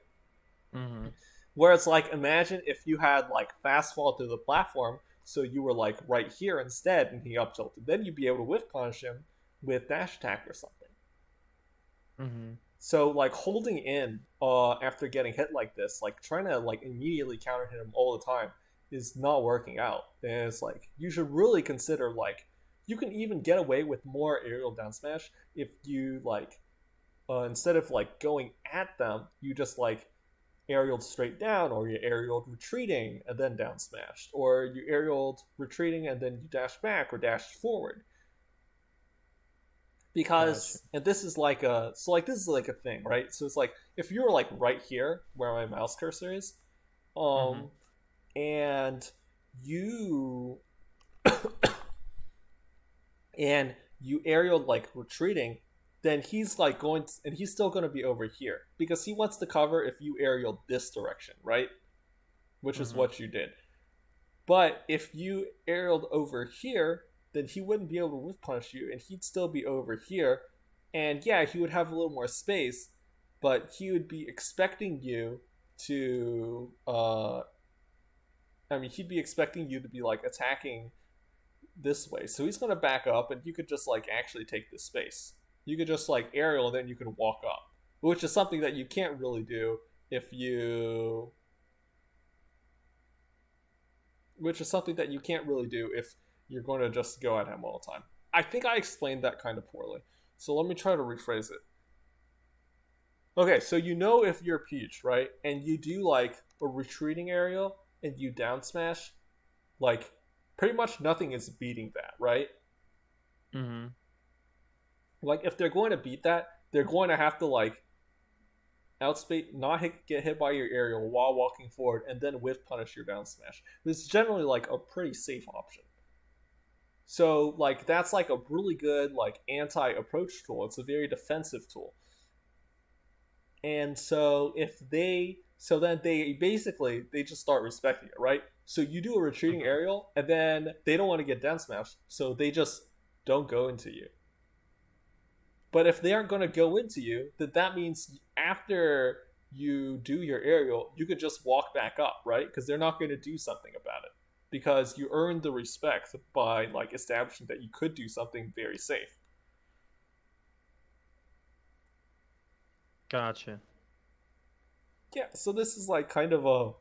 Mhm. Where it's like, imagine if you had like fast fall through the platform, so you were like right here instead, and he up tilted. Then you'd be able to whiff punish him with dash attack or something. Mhm. So like holding in after getting hit like this, like trying to like immediately counter hit him all the time is not working out. And it's like you should really consider like you can even get away with more aerial down smash if you like instead of like going at them, you just like aerialed straight down, or you aerialed retreating and then down smashed, or you aerialed retreating and then you dash back or dashed forward. Gotcha. Because and this is like a so like this is like a thing, right? So it's like if you were like right here where my mouse cursor is, Mhm. um, and you and you aerialed like retreating, then he's like going to, and he's still going to be over here because he wants to cover if you aerialed this direction, right? Which is Mhm. what you did. But if you aerialed over here, then he wouldn't be able to whiff punish you, and he'd still be over here. And yeah, he would have a little more space, but he would be expecting you to. I mean, he'd be expecting you to be like attacking this way. So he's gonna back up, and you could just like actually take this space. You could just like aerial, and then you could walk up, which is something that you can't really do if you which is something that you can't really do if you're going to just go at him all the time. I think I explained that kind of poorly. So let me try to rephrase it. Okay, so you know if you're Peach, right? And you do like a retreating aerial and you down smash, like pretty much nothing is beating that, right? Mhm. Like if they're going to beat that, they're going to have to like outspeed, not get hit by your aerial while walking forward, and then whiff punish your down smash. This is generally like a pretty safe option. So like that's like a really good like anti-approach tool. It's a very defensive tool. And so if they so then they basically they just start respecting it, right? So you do a retreating Mhm. aerial and then they don't want to get down smashed, so they just don't go into you. But if they aren't going to go into you, then that means after you do your aerial, you could just walk back up, right? Because they're not going to do something about it. Because you earned the respect by like establishing that you could do something very safe. Gotcha. Yeah, so this is like kind of a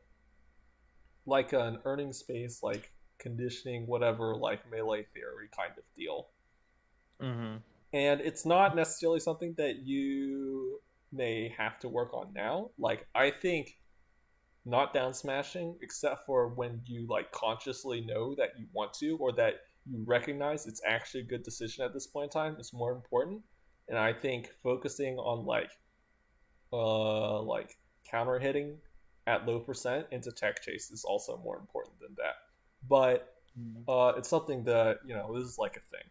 like an earning space, like conditioning, whatever, like melee theory kind of deal. Mhm. And it's not necessarily something that you may have to work on now. Like I think not down smashing, except for when you like consciously know that you want to or that you recognize it's actually a good decision at this point in time, is more important. And I think focusing on like counter hitting at low percent into tech chase is also more important than that. But Mhm. it's something that this is like a thing.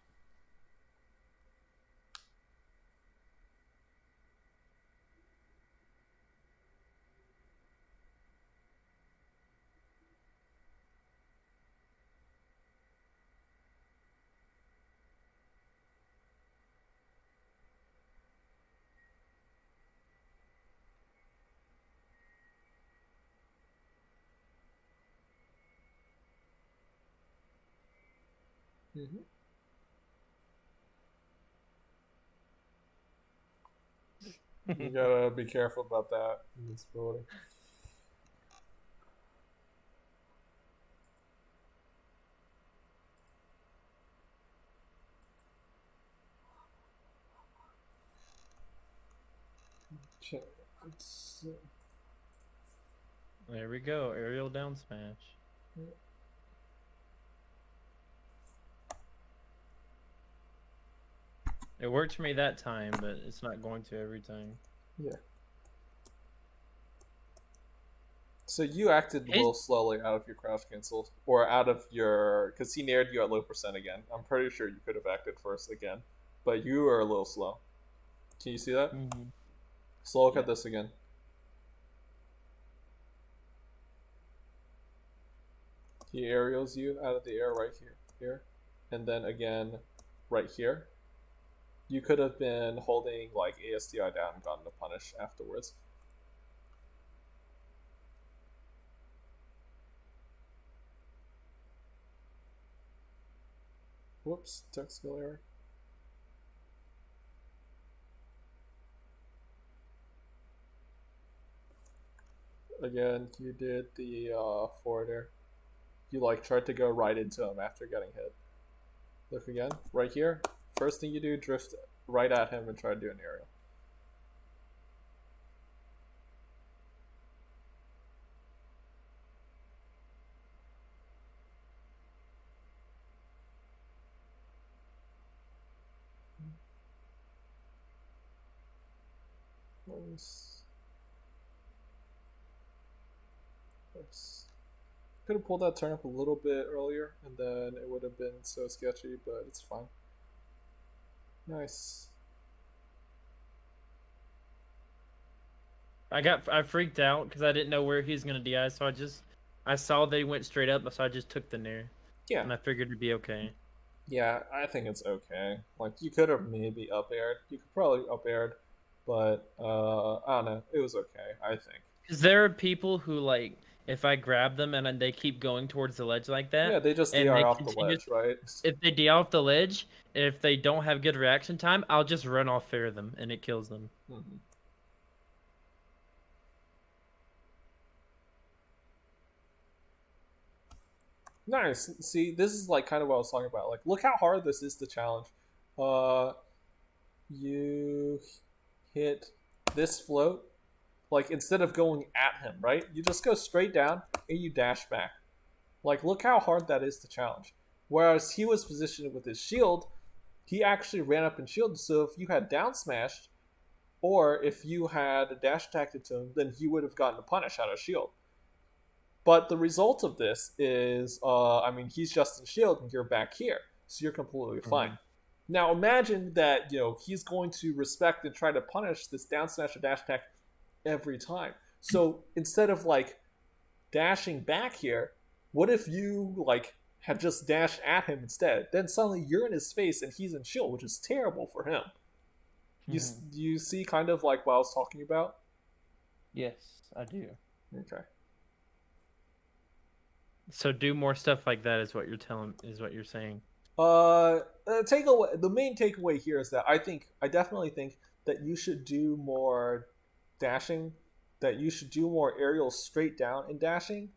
Mm-hmm. You gotta be careful about that in this ability. Okay, let's, There we go. Aerial down smash. It worked for me that time, but it's not going to every time. yeah. So you acted a His little slowly out of your crouch cancel, or out of your, because he nared you at low percent again. I'm pretty sure you could have acted first again, but you are a little slow. Can you see that? Mhm. So look Yeah. at this again. He aerials you out of the air right here, and then again, right here. You could have been holding like ASDI down and gotten a punish afterwards. Whoops, technical error. Again, you did the forward air. You like tried to go right into him after getting hit. Look again, right here. First thing you do, drift right at him and try to do an aerial. Nice. Nice. Could have pulled that turn up a little bit earlier, and then it would have been so sketchy, but it's fine. Nice. I freaked out because I didn't know where he was gonna DI, so I saw they went straight up, so I just took the nair, Yeah. and I figured it'd be okay. Yeah, I think it's okay. Like you could have maybe up aired. You could probably up aired, but I don't know. It was okay, I think. Because there are people who like if I grab them and then they keep going towards the ledge like Yeah, that, they just and DR they off the continue. ledge, right? If they DI off the ledge, if they don't have good reaction time, I'll just run off fair them, and it kills them. Mm-hmm. Nice. See, this is like kind of what I was talking about. Like, look how hard this is to challenge. Uh, you hit this float. Like, instead of going at him, right? You just go straight down and you dash back. Like, look how hard that is to challenge. Whereas he was positioned with his shield, he actually ran up and shielded. So if you had down smashed, or if you had dash attacked into him, then he would have gotten a punish out of shield. But the result of this is, I mean, he's just in shield and you're back here, so you're completely fine. Mhm. Now imagine that he's going to respect and try to punish this down smash or dash attack every time. So instead of like dashing back here, what if you like had just dashed at him instead? Then suddenly you're in his face and he's in shield, which is terrible for him. You see kind of like what I was talking about? Yes, I do. Okay. So do more stuff like that is what you're saying. Takeaway. The main takeaway here is that I definitely think that you should do more dashing, that you should do more aerial straight down and dashing,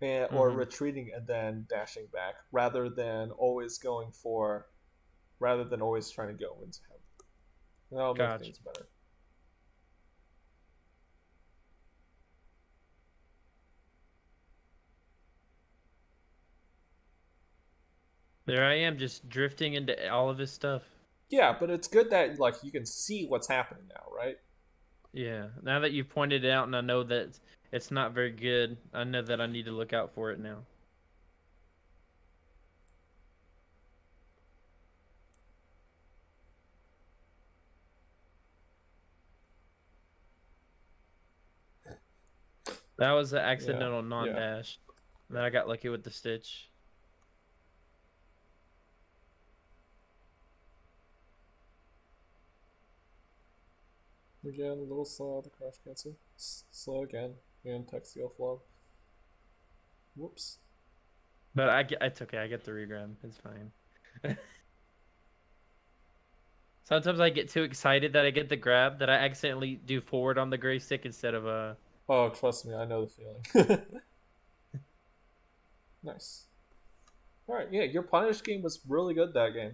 or Mhm. retreating and then dashing back, rather than always trying to go into him. That'll make Gotcha. things better. There I am, just drifting into all of his stuff. Yeah, but it's good that like you can see what's happening now, right? Yeah. Now that you've pointed it out, and I know that it's not very good, I know that I need to look out for it now. That was an Yeah, accidental yeah. non-dash. Then I got lucky with the stitch. Again, a little slow, the crash cancel. Slow again, and Textile flow. Whoops. But it's okay. I get the regrab. It's fine. Sometimes I get too excited that I get the grab that I accidentally do forward on the gray stick instead of Oh, trust me, I know the feeling. Nice. All right, yeah, your punish game was really good that game.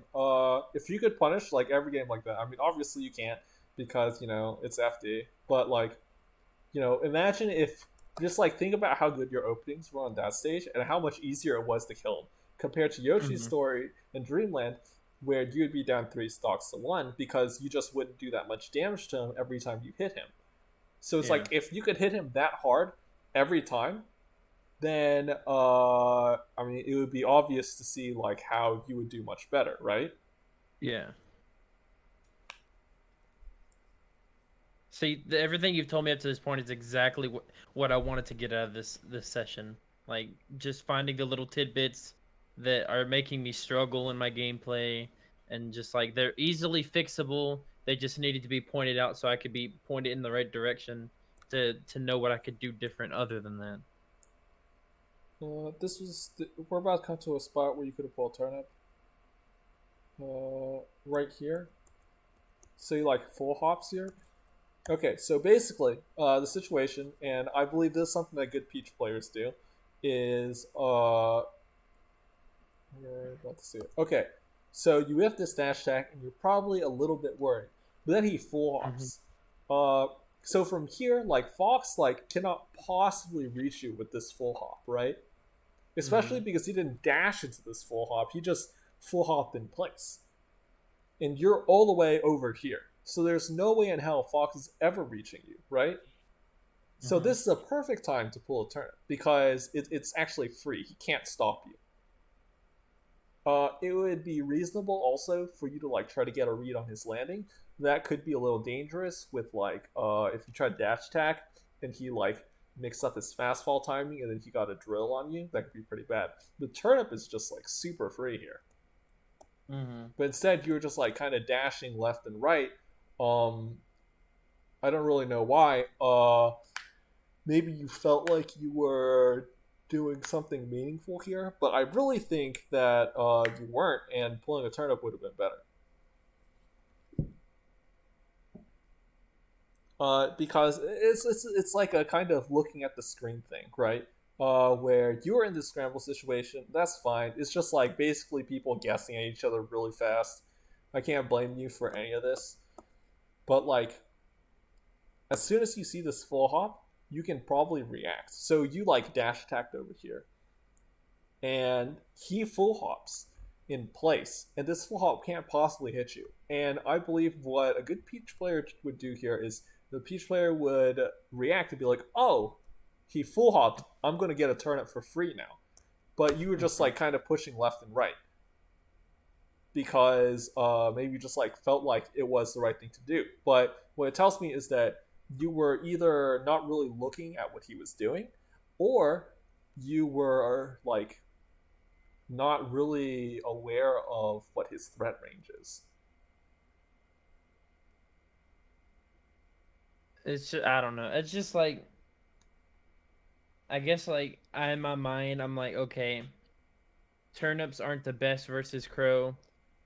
If you could punish like every game like that, I mean, obviously you can't, because it's FD. But like imagine if just like think about how good your openings were on that stage and how much easier it was to kill him compared to Yoshi's Hmm. story in Dreamland, where you'd be down 3 stocks to 1 because you just wouldn't do that much damage to him every time you hit him. So it's Yeah. like if you could hit him that hard every time, then I mean it would be obvious to see like how you would do much better, right? Yeah. See, everything you've told me up to this point is exactly what I wanted to get out of this session. Like just finding the little tidbits that are making me struggle in my gameplay, and just like they're easily fixable. They just needed to be pointed out so I could be pointed in the right direction to know what I could do different other than that. We're about to come to a spot where you could have pulled a turnip. Right here. So you like full hops here. Okay, so basically, the situation, and I believe this is something that good Peach players do, is we're about to see it. Okay, so you have this dash attack, and you're probably a little bit worried, but then he full Hmm. hops. Uh, so from here, like Fox, like cannot possibly reach you with this full hop, right? Especially Hmm. because he didn't dash into this full hop; he just full hopped in place, and you're all the way over here. So there's no way in hell Fox is ever reaching you, right? So Hmm. this is a perfect time to pull a turnip because it's actually free. He can't stop you. It would be reasonable also for you to like try to get a read on his landing. That could be a little dangerous with like if you try dash attack and he like mixed up his fast fall timing and then he got a drill on you. That could be pretty bad. The turnip is just like super free here, Hmm. but instead you were just like kind of dashing left and right. Um, I don't really know why. Maybe you felt like you were doing something meaningful here, but I really think that you weren't, and pulling a turnip would have been better. Because it's like a kind of looking at the screen thing, right? Where you're in this scramble situation, that's fine. It's just like basically people guessing at each other really fast. I can't blame you for any of this, but like as soon as you see this full hop, you can probably react. So you like dash attacked over here, and he full hops in place, and this full hop can't possibly hit you. And I believe what a good Peach player would do here is the Peach player would react and be like, "Oh, he full hopped. I'm going to get a turnip for free now." But you were just Hmm. like kind of pushing left and right because maybe you just like felt like it was the right thing to do. But what it tells me is that you were either not really looking at what he was doing, or you were like not really aware of what his threat range is. It's just, I don't know. It's just like I guess like in my mind I'm like okay, turnips aren't the best versus crow,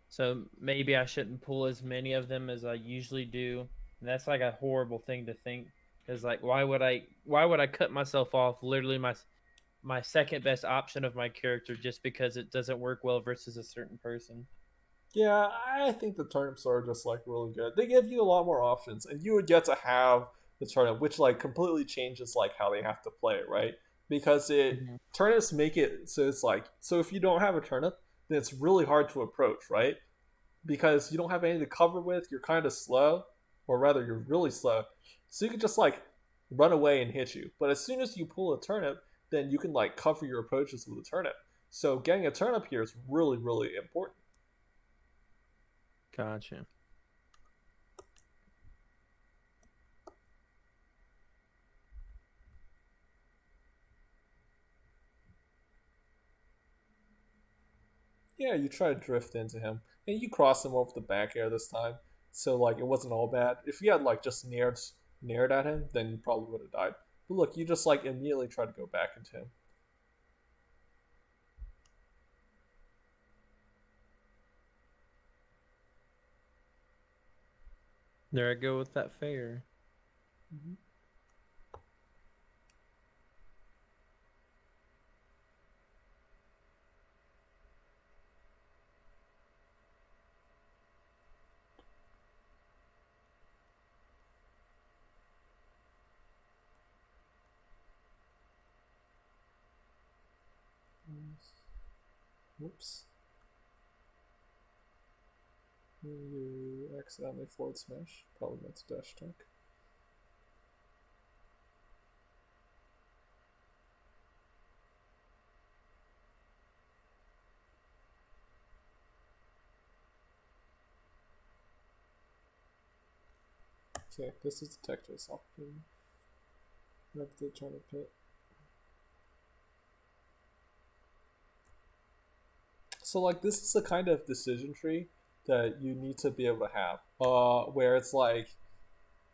so maybe I shouldn't pull as many of them as I usually do. And that's like a horrible thing to think, because like why would I cut myself off literally my second best option of my character just because it doesn't work well versus a certain person. Yeah, I think the turnips are just like really good. They give you a lot more options, and you would get to have the turnip, which like completely changes like how they have to play it, right? Because it Hmm. turnips make it so it's like so if you don't have a turnip, then it's really hard to approach, right? Because you don't have anything to cover with. You're kind of slow, or rather, you're really slow. So you can just like run away and hit you. But as soon as you pull a turnip, then you can like cover your approaches with a turnip. So getting a turnip here is really, really important. Gotcha. Yeah, you try to drift into him, and you cross him over the back air this time. So like it wasn't all bad. If you had like just nared at him, then you probably would have died. But look, you just like immediately try to go back into him. There I go with that fair. Mm-hmm. Whoops. You accidentally forward smash. Probably meant to dash attack. Okay, this is the tech chase opportunity. Up the turnip pit. So like this is the kind of decision tree that you need to be able to have. Where it's like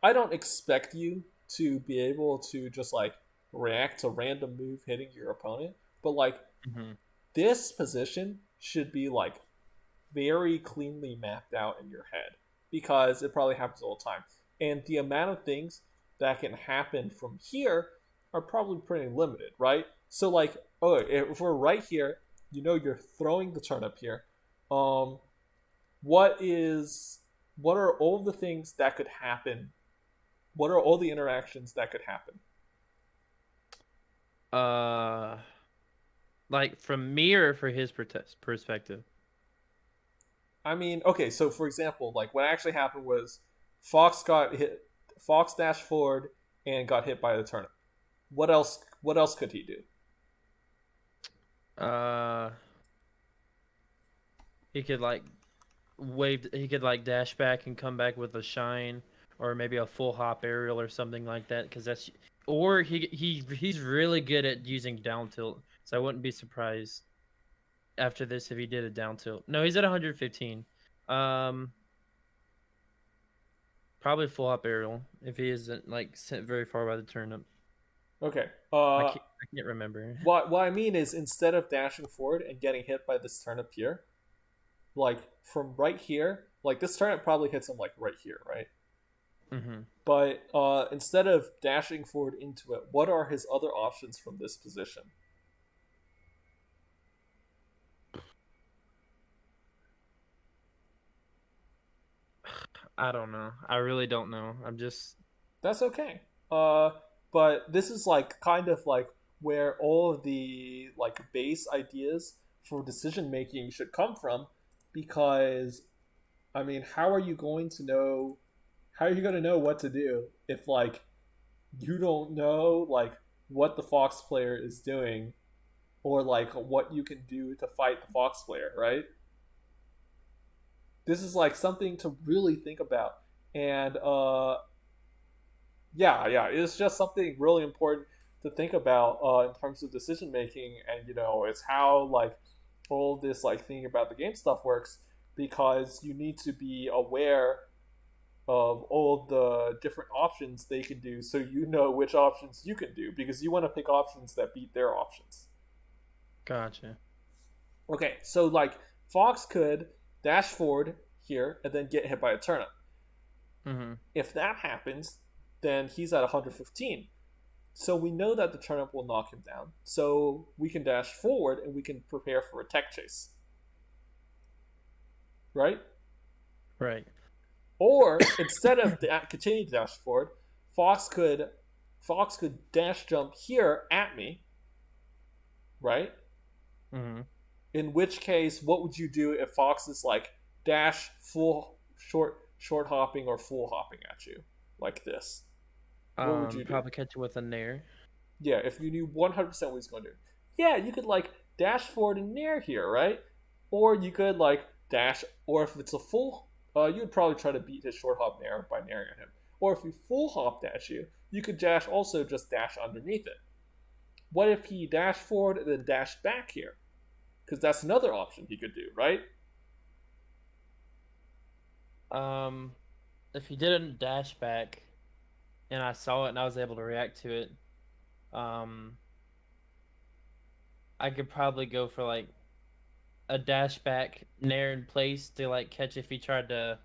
I don't expect you to be able to just like react to random move hitting your opponent, but like Mm-hmm. this position should be like very cleanly mapped out in your head because it probably happens all the time. And the amount of things that can happen from here are probably pretty limited, right? So like, oh, if we're right here, you know you're throwing the turnip here. Um, what are all the things that could happen? What are all the interactions that could happen? Uh, like from me or for his perspective? I mean, okay, so for example, like what actually happened was Fox got hit, Fox dashed forward and got hit by the turnip. What else? What else could he do? Uh, he could like wave. He could like dash back and come back with a shine, or maybe a full hop aerial or something like that. Because that's or he's really good at using down tilt. So I wouldn't be surprised after this if he did a down tilt. No, he's at 115. Um, Probably full hop aerial if he isn't like sent very far by the turnip. Okay. I can't remember. What I mean is instead of dashing forward and getting hit by this turnip here, like from right here, like this turnip probably hits him like right here, right? Mm-hmm. But instead of dashing forward into it, what are his other options from this position? I don't know. I really don't know. I'm just That's okay. Uh, but this is like kind of like where all of the like base ideas for decision making should come from, because I mean, how are you going to know? How are you going to know what to do if like you don't know like what the Fox player is doing or like what you can do to fight the Fox player, right? This is like something to really think about, and yeah, it's just something really important to think about in terms of decision making, and you know, it's how like all this like thinking about the game stuff works because you need to be aware of all the different options they can do so you know which options you can do because you want to pick options that beat their options. gotcha. Okay, so like Fox could dash forward here and then get hit by a turnip. Mm-hmm. If that happens, then he's at 115. So we know that the turnip will knock him down. So we can dash forward and we can prepare for a tech chase. Right? Right. Or instead of continuing to dash forward, Fox could Fox could dash jump here at me, right? Mm-hmm. In which case, what would you do if Fox is like dash full short hopping or full hopping at you like this? What would you do? Probably catch it with a nair. Yeah, if you knew 100% what he's going to do. Yeah, you could like dash forward and nair here, right? Or you could like dash, or if it's a full, you would probably try to beat his short hop nair by nairing at him. Or if he full hopped at you could dash also just dash underneath it. What if he dashed forward and then dashed back here? Because that's another option he could do, right? Um, if he did a dash back and I saw it and I was able to react to it, um, I could probably go for like a dash back nair in place to like catch if he tried to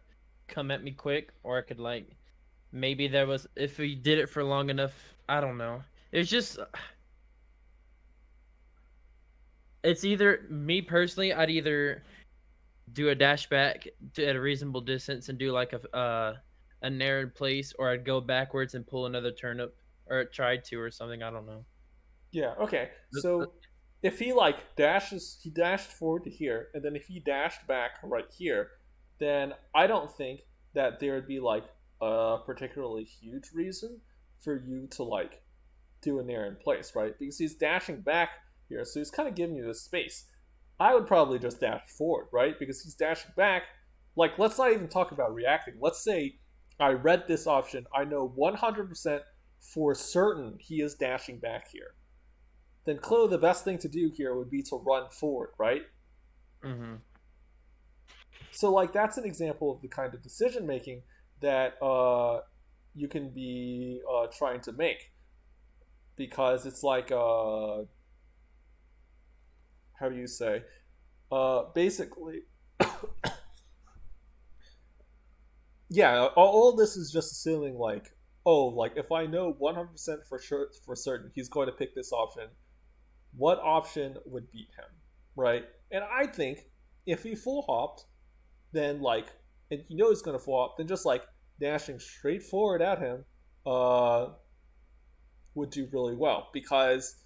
come at me quick, or I could like maybe there was if he did it for long enough. I don't know. It's just it's either me personally. I'd either do a dash back at a reasonable distance and do like a narrowed place, or I'd go backwards and pull another turnip, or try to, or something. I don't know. Yeah, okay. Th- th- So if he like dashes, he dashed forward to here, and then if he dashed back right here, then I don't think that there would be like a particularly huge reason for you to like do an air in place, right? Because he's dashing back here, so he's kind of giving you this space. I would probably just dash forward, right? Because he's dashing back. Like, let's not even talk about reacting. Let's say I read this option. I know 100% for certain he is dashing back here. Then clearly the best thing to do here would be to run forward, right? Mm-hmm. So, like, that's an example of the kind of decision making that you can be trying to make. Because it's like, how do you say? Basically, yeah, all this is just assuming like, oh, like if I know 100% for sure for certain he's going to pick this option, what option would beat him, right? And I think if he full hopped, then like, and you know he's going to full hop, then just like dashing straight forward at him, uh, would do really well because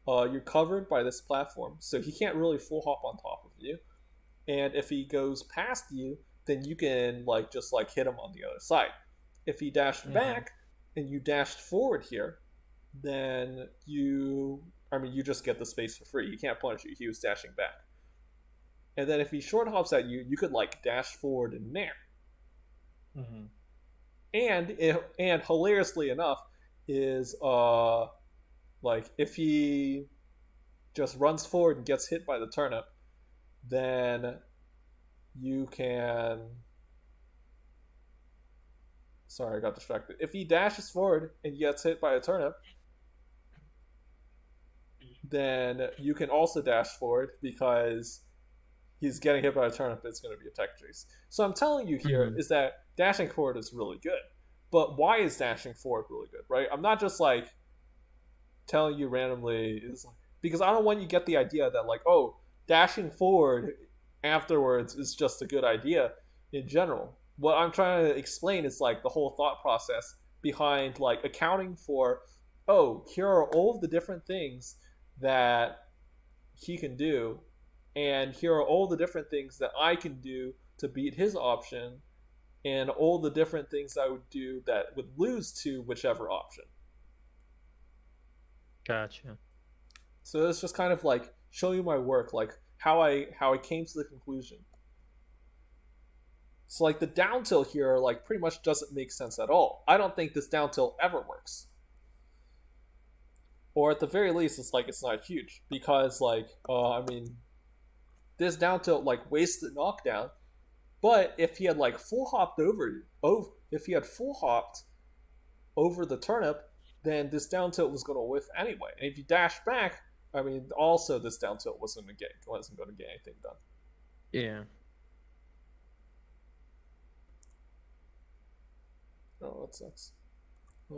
you're covered by this platform, so he can't really full hop on top of you. And if he goes past you, then you can like just like hit him on the other side. If he dashed Mm-hmm. back and you dashed forward here, then I mean, you just get the space for free. He can't punish you. He was dashing back. And then if he short hops at you, you could like dash forward in there. Mm-hmm. And hilariously enough, is like if he just runs forward and gets hit by the turnip, then you can. Sorry, I got distracted. If he dashes forward and gets hit by a turnip, then you can also dash forward because he's getting hit by a turnip. It's going to be a tech chase. So I'm telling you here Mm-hmm. is that dashing forward is really good. But why is dashing forward really good, right? I'm not just like telling you randomly is like, because I don't want you to get the idea that like, oh, dashing forward afterwards is just a good idea in general. What I'm trying to explain is like the whole thought process behind like accounting for, oh, here are all of the different things that he can do, and here are all the different things that I can do to beat his option, and all the different things I would do that would lose to whichever option. Gotcha. So it's just kind of like show you my work, like how I came to the conclusion. So like the down tilt here, like pretty much doesn't make sense at all. I don't think this down tilt ever works, or at the very least, it's like it's not huge because like I mean this down tilt like wastes the knockdown. But if he had like full hopped if he had full hopped over the turnip, then this down tilt was going to whiff anyway. And if you dash back, I mean, also this down tilt wasn't going to get anything done. Yeah. Oh, that sucks.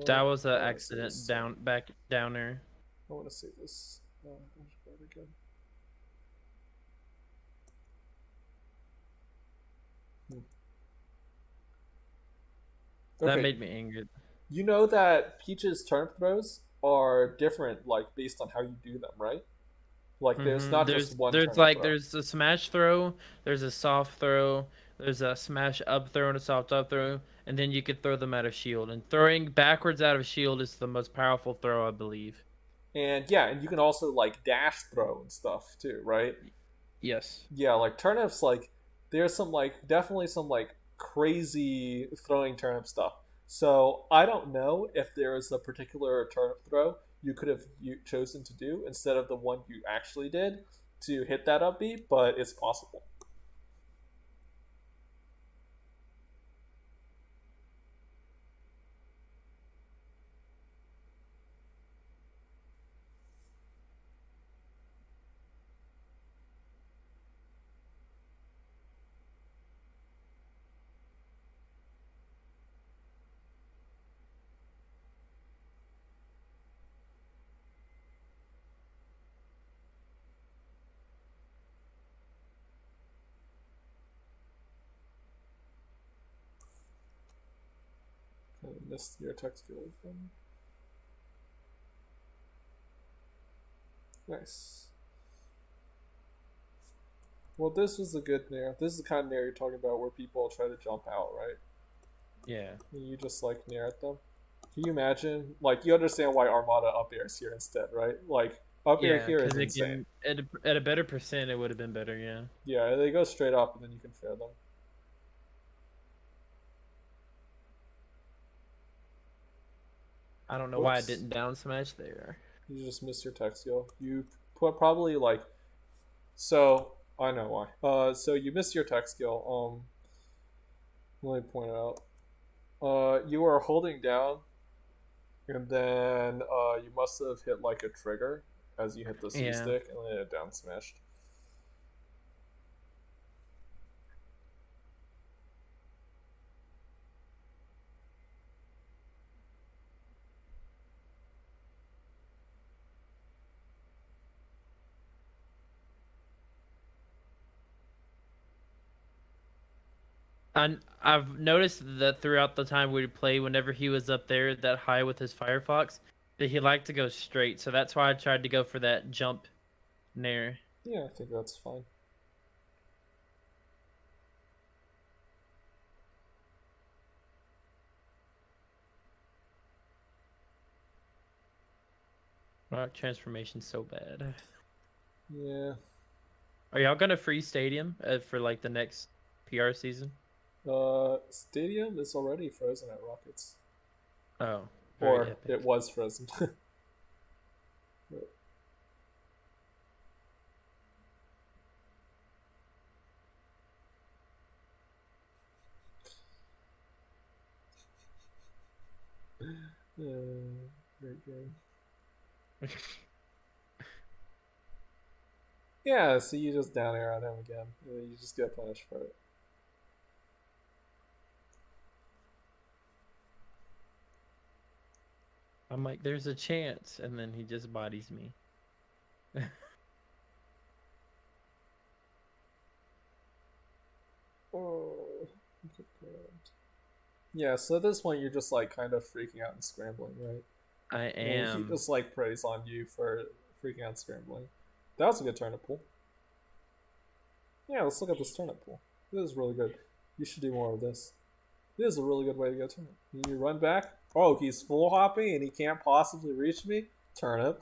That Oh, was an I want to see accident this. down back downer. I want to see this. Again. Hmm. That Okay, made me angry. you know that Peach's turnip throws are different, like based on how you do them, right? Like, there's Mm-hmm. not just one There's turnip like throw. there's a smash throw, there's a soft throw, there's a smash up throw and a soft up throw, and then you could throw them out of shield. And throwing backwards out of shield is the most powerful throw, I believe. And yeah, and you can also like dash throw and stuff too, right? Yes. Yeah, like turnips, like there's some like definitely some like crazy throwing turnip stuff. So I don't know if there is a particular turnip throw you could have chosen to do instead of the one you actually did to hit that upbeat, but it's possible. Kind of missed your text really. Nice. Well, this was a good nair. This is the kind of nair you're talking about where people try to jump out, right? Yeah. And you just like nair at them. Can you imagine? Like, you understand why Armada up air is here instead, right? Like, up air Yeah, here is because it insane. can at a better percent, it would have been better. Yeah. Yeah, they go straight up and then you can fair them. I don't know why I Whoops. didn't down smash there. You just missed your tech skill. You put probably like so. I know why. So you missed your tech skill. Let me point it out. You are holding down, and then you must have hit like a trigger as you hit the C Yeah. stick, and then it down smashed. I've noticed that throughout the time we play, whenever he was up there that high with his Firefox, that he liked to go straight. So that's why I tried to go for that jump nair. Yeah, I think that's fine. Transformation's so bad. Yeah. Are y'all gonna free stadium for like the next PR season? Stadium is already frozen at Rockets, Oh, very or it epic. was frozen. Great game. Yeah, so you just down air on him again. You just get punished for it. I'm like, there's a chance, and then he just bodies me. Oh, yeah. So at this point, you're just like kind of freaking out and scrambling, right? I And he am. just like preys on you for freaking out and scrambling. That was a good turnip pool. Yeah, let's look at this turnip pool. This is really good. You should do more of this. This is a really good way to go turnip. You run back. Oh, he's full hopping and he can't possibly reach me. Turnip.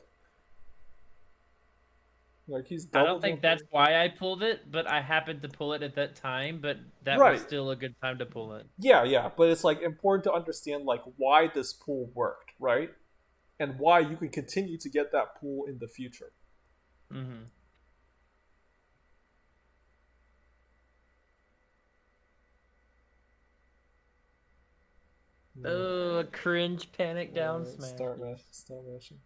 Like he's I double don't think that's jumping. why I pulled it, but I happened to pull it at that time. But that was Right. still a good time to pull it. Yeah, yeah. But it's like important to understand like why this pool worked, right? And why you can continue to get that pool in the future. Mm-hmm. Oh, a cringe panic down smash. Start mashing.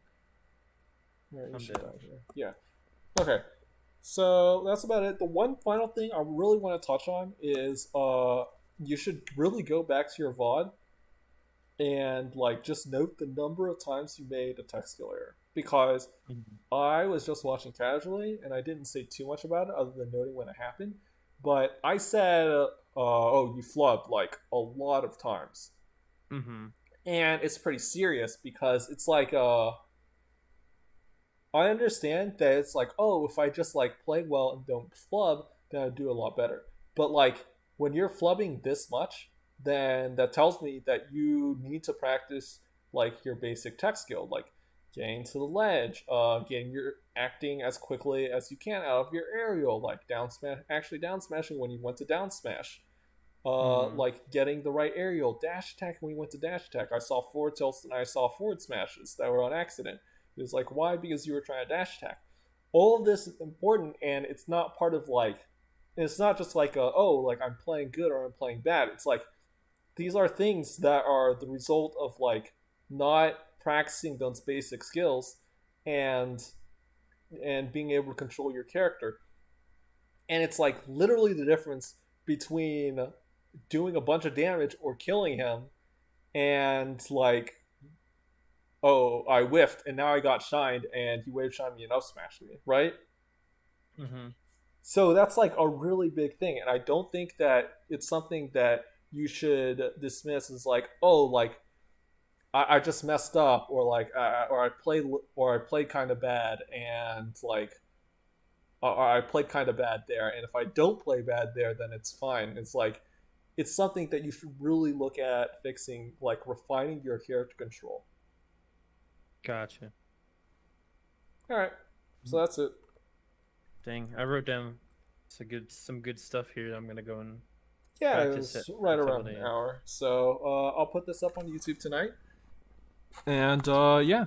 Alright, you I'm should dead. die here. Yeah. Okay. So that's about it. The one final thing I really want to touch on is you should really go back to your VOD and like just note the number of times you made a text skill error. Because Mhm. I was just watching casually and I didn't say too much about it other than noting when it happened. But I said, oh, you flubbed like a lot of times. Mhm. And it's pretty serious because it's like I understand that it's like, oh, if I just like play well and don't flub, then I do a lot better. But like when you're flubbing this much, then that tells me that you need to practice like your basic tech skill, like getting to the ledge, getting your acting as quickly as you can out of your aerial, like down smash, actually down smashing when you went to down smash, Mhm. like getting the right aerial dash attack when we went to dash attack. I saw forward tilts and I saw forward smashes that were on accident. It was like, why? Because you were trying to dash attack. All of this is important, and it's not part of like, it's not just like, oh, like I'm playing good or I'm playing bad. It's like these are things that are the result of like not practicing those basic skills and being able to control your character. And it's like literally the difference between doing a bunch of damage or killing him and like, oh, I whiffed and now I got shined and he wave shined me and up smashed me, right? Mhm. So that's like a really big thing. And I don't think that it's something that you should dismiss as like, oh, like I just messed up, or like or I played kind of bad, and like or I played kind of bad there, and if I don't play bad there, then it's fine. It's like it's something that you should really look at fixing, like refining your character control. Gotcha. All right, so that's it. Dang, I wrote down some good stuff here that I'm gonna go and Yeah, it practice it was for right a couple around an days. hour. So I'll put this up on YouTube tonight. And yeah,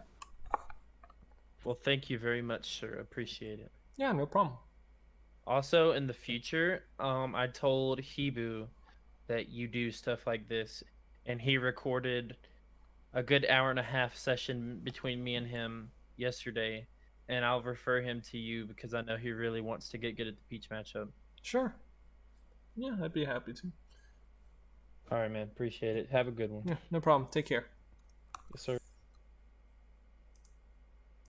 Well, thank you very much, sir. Appreciate it. yeah, no problem. Also, in the future, I told Hibu that you do stuff like this, and he recorded a good hour and a half session between me and him yesterday, and I'll refer him to you because I know he really wants to get good at the Peach matchup. Sure. Yeah, I'd be happy to. All right, man. Appreciate it. Have a good one. Yeah, no problem. Take care. Yes, sir.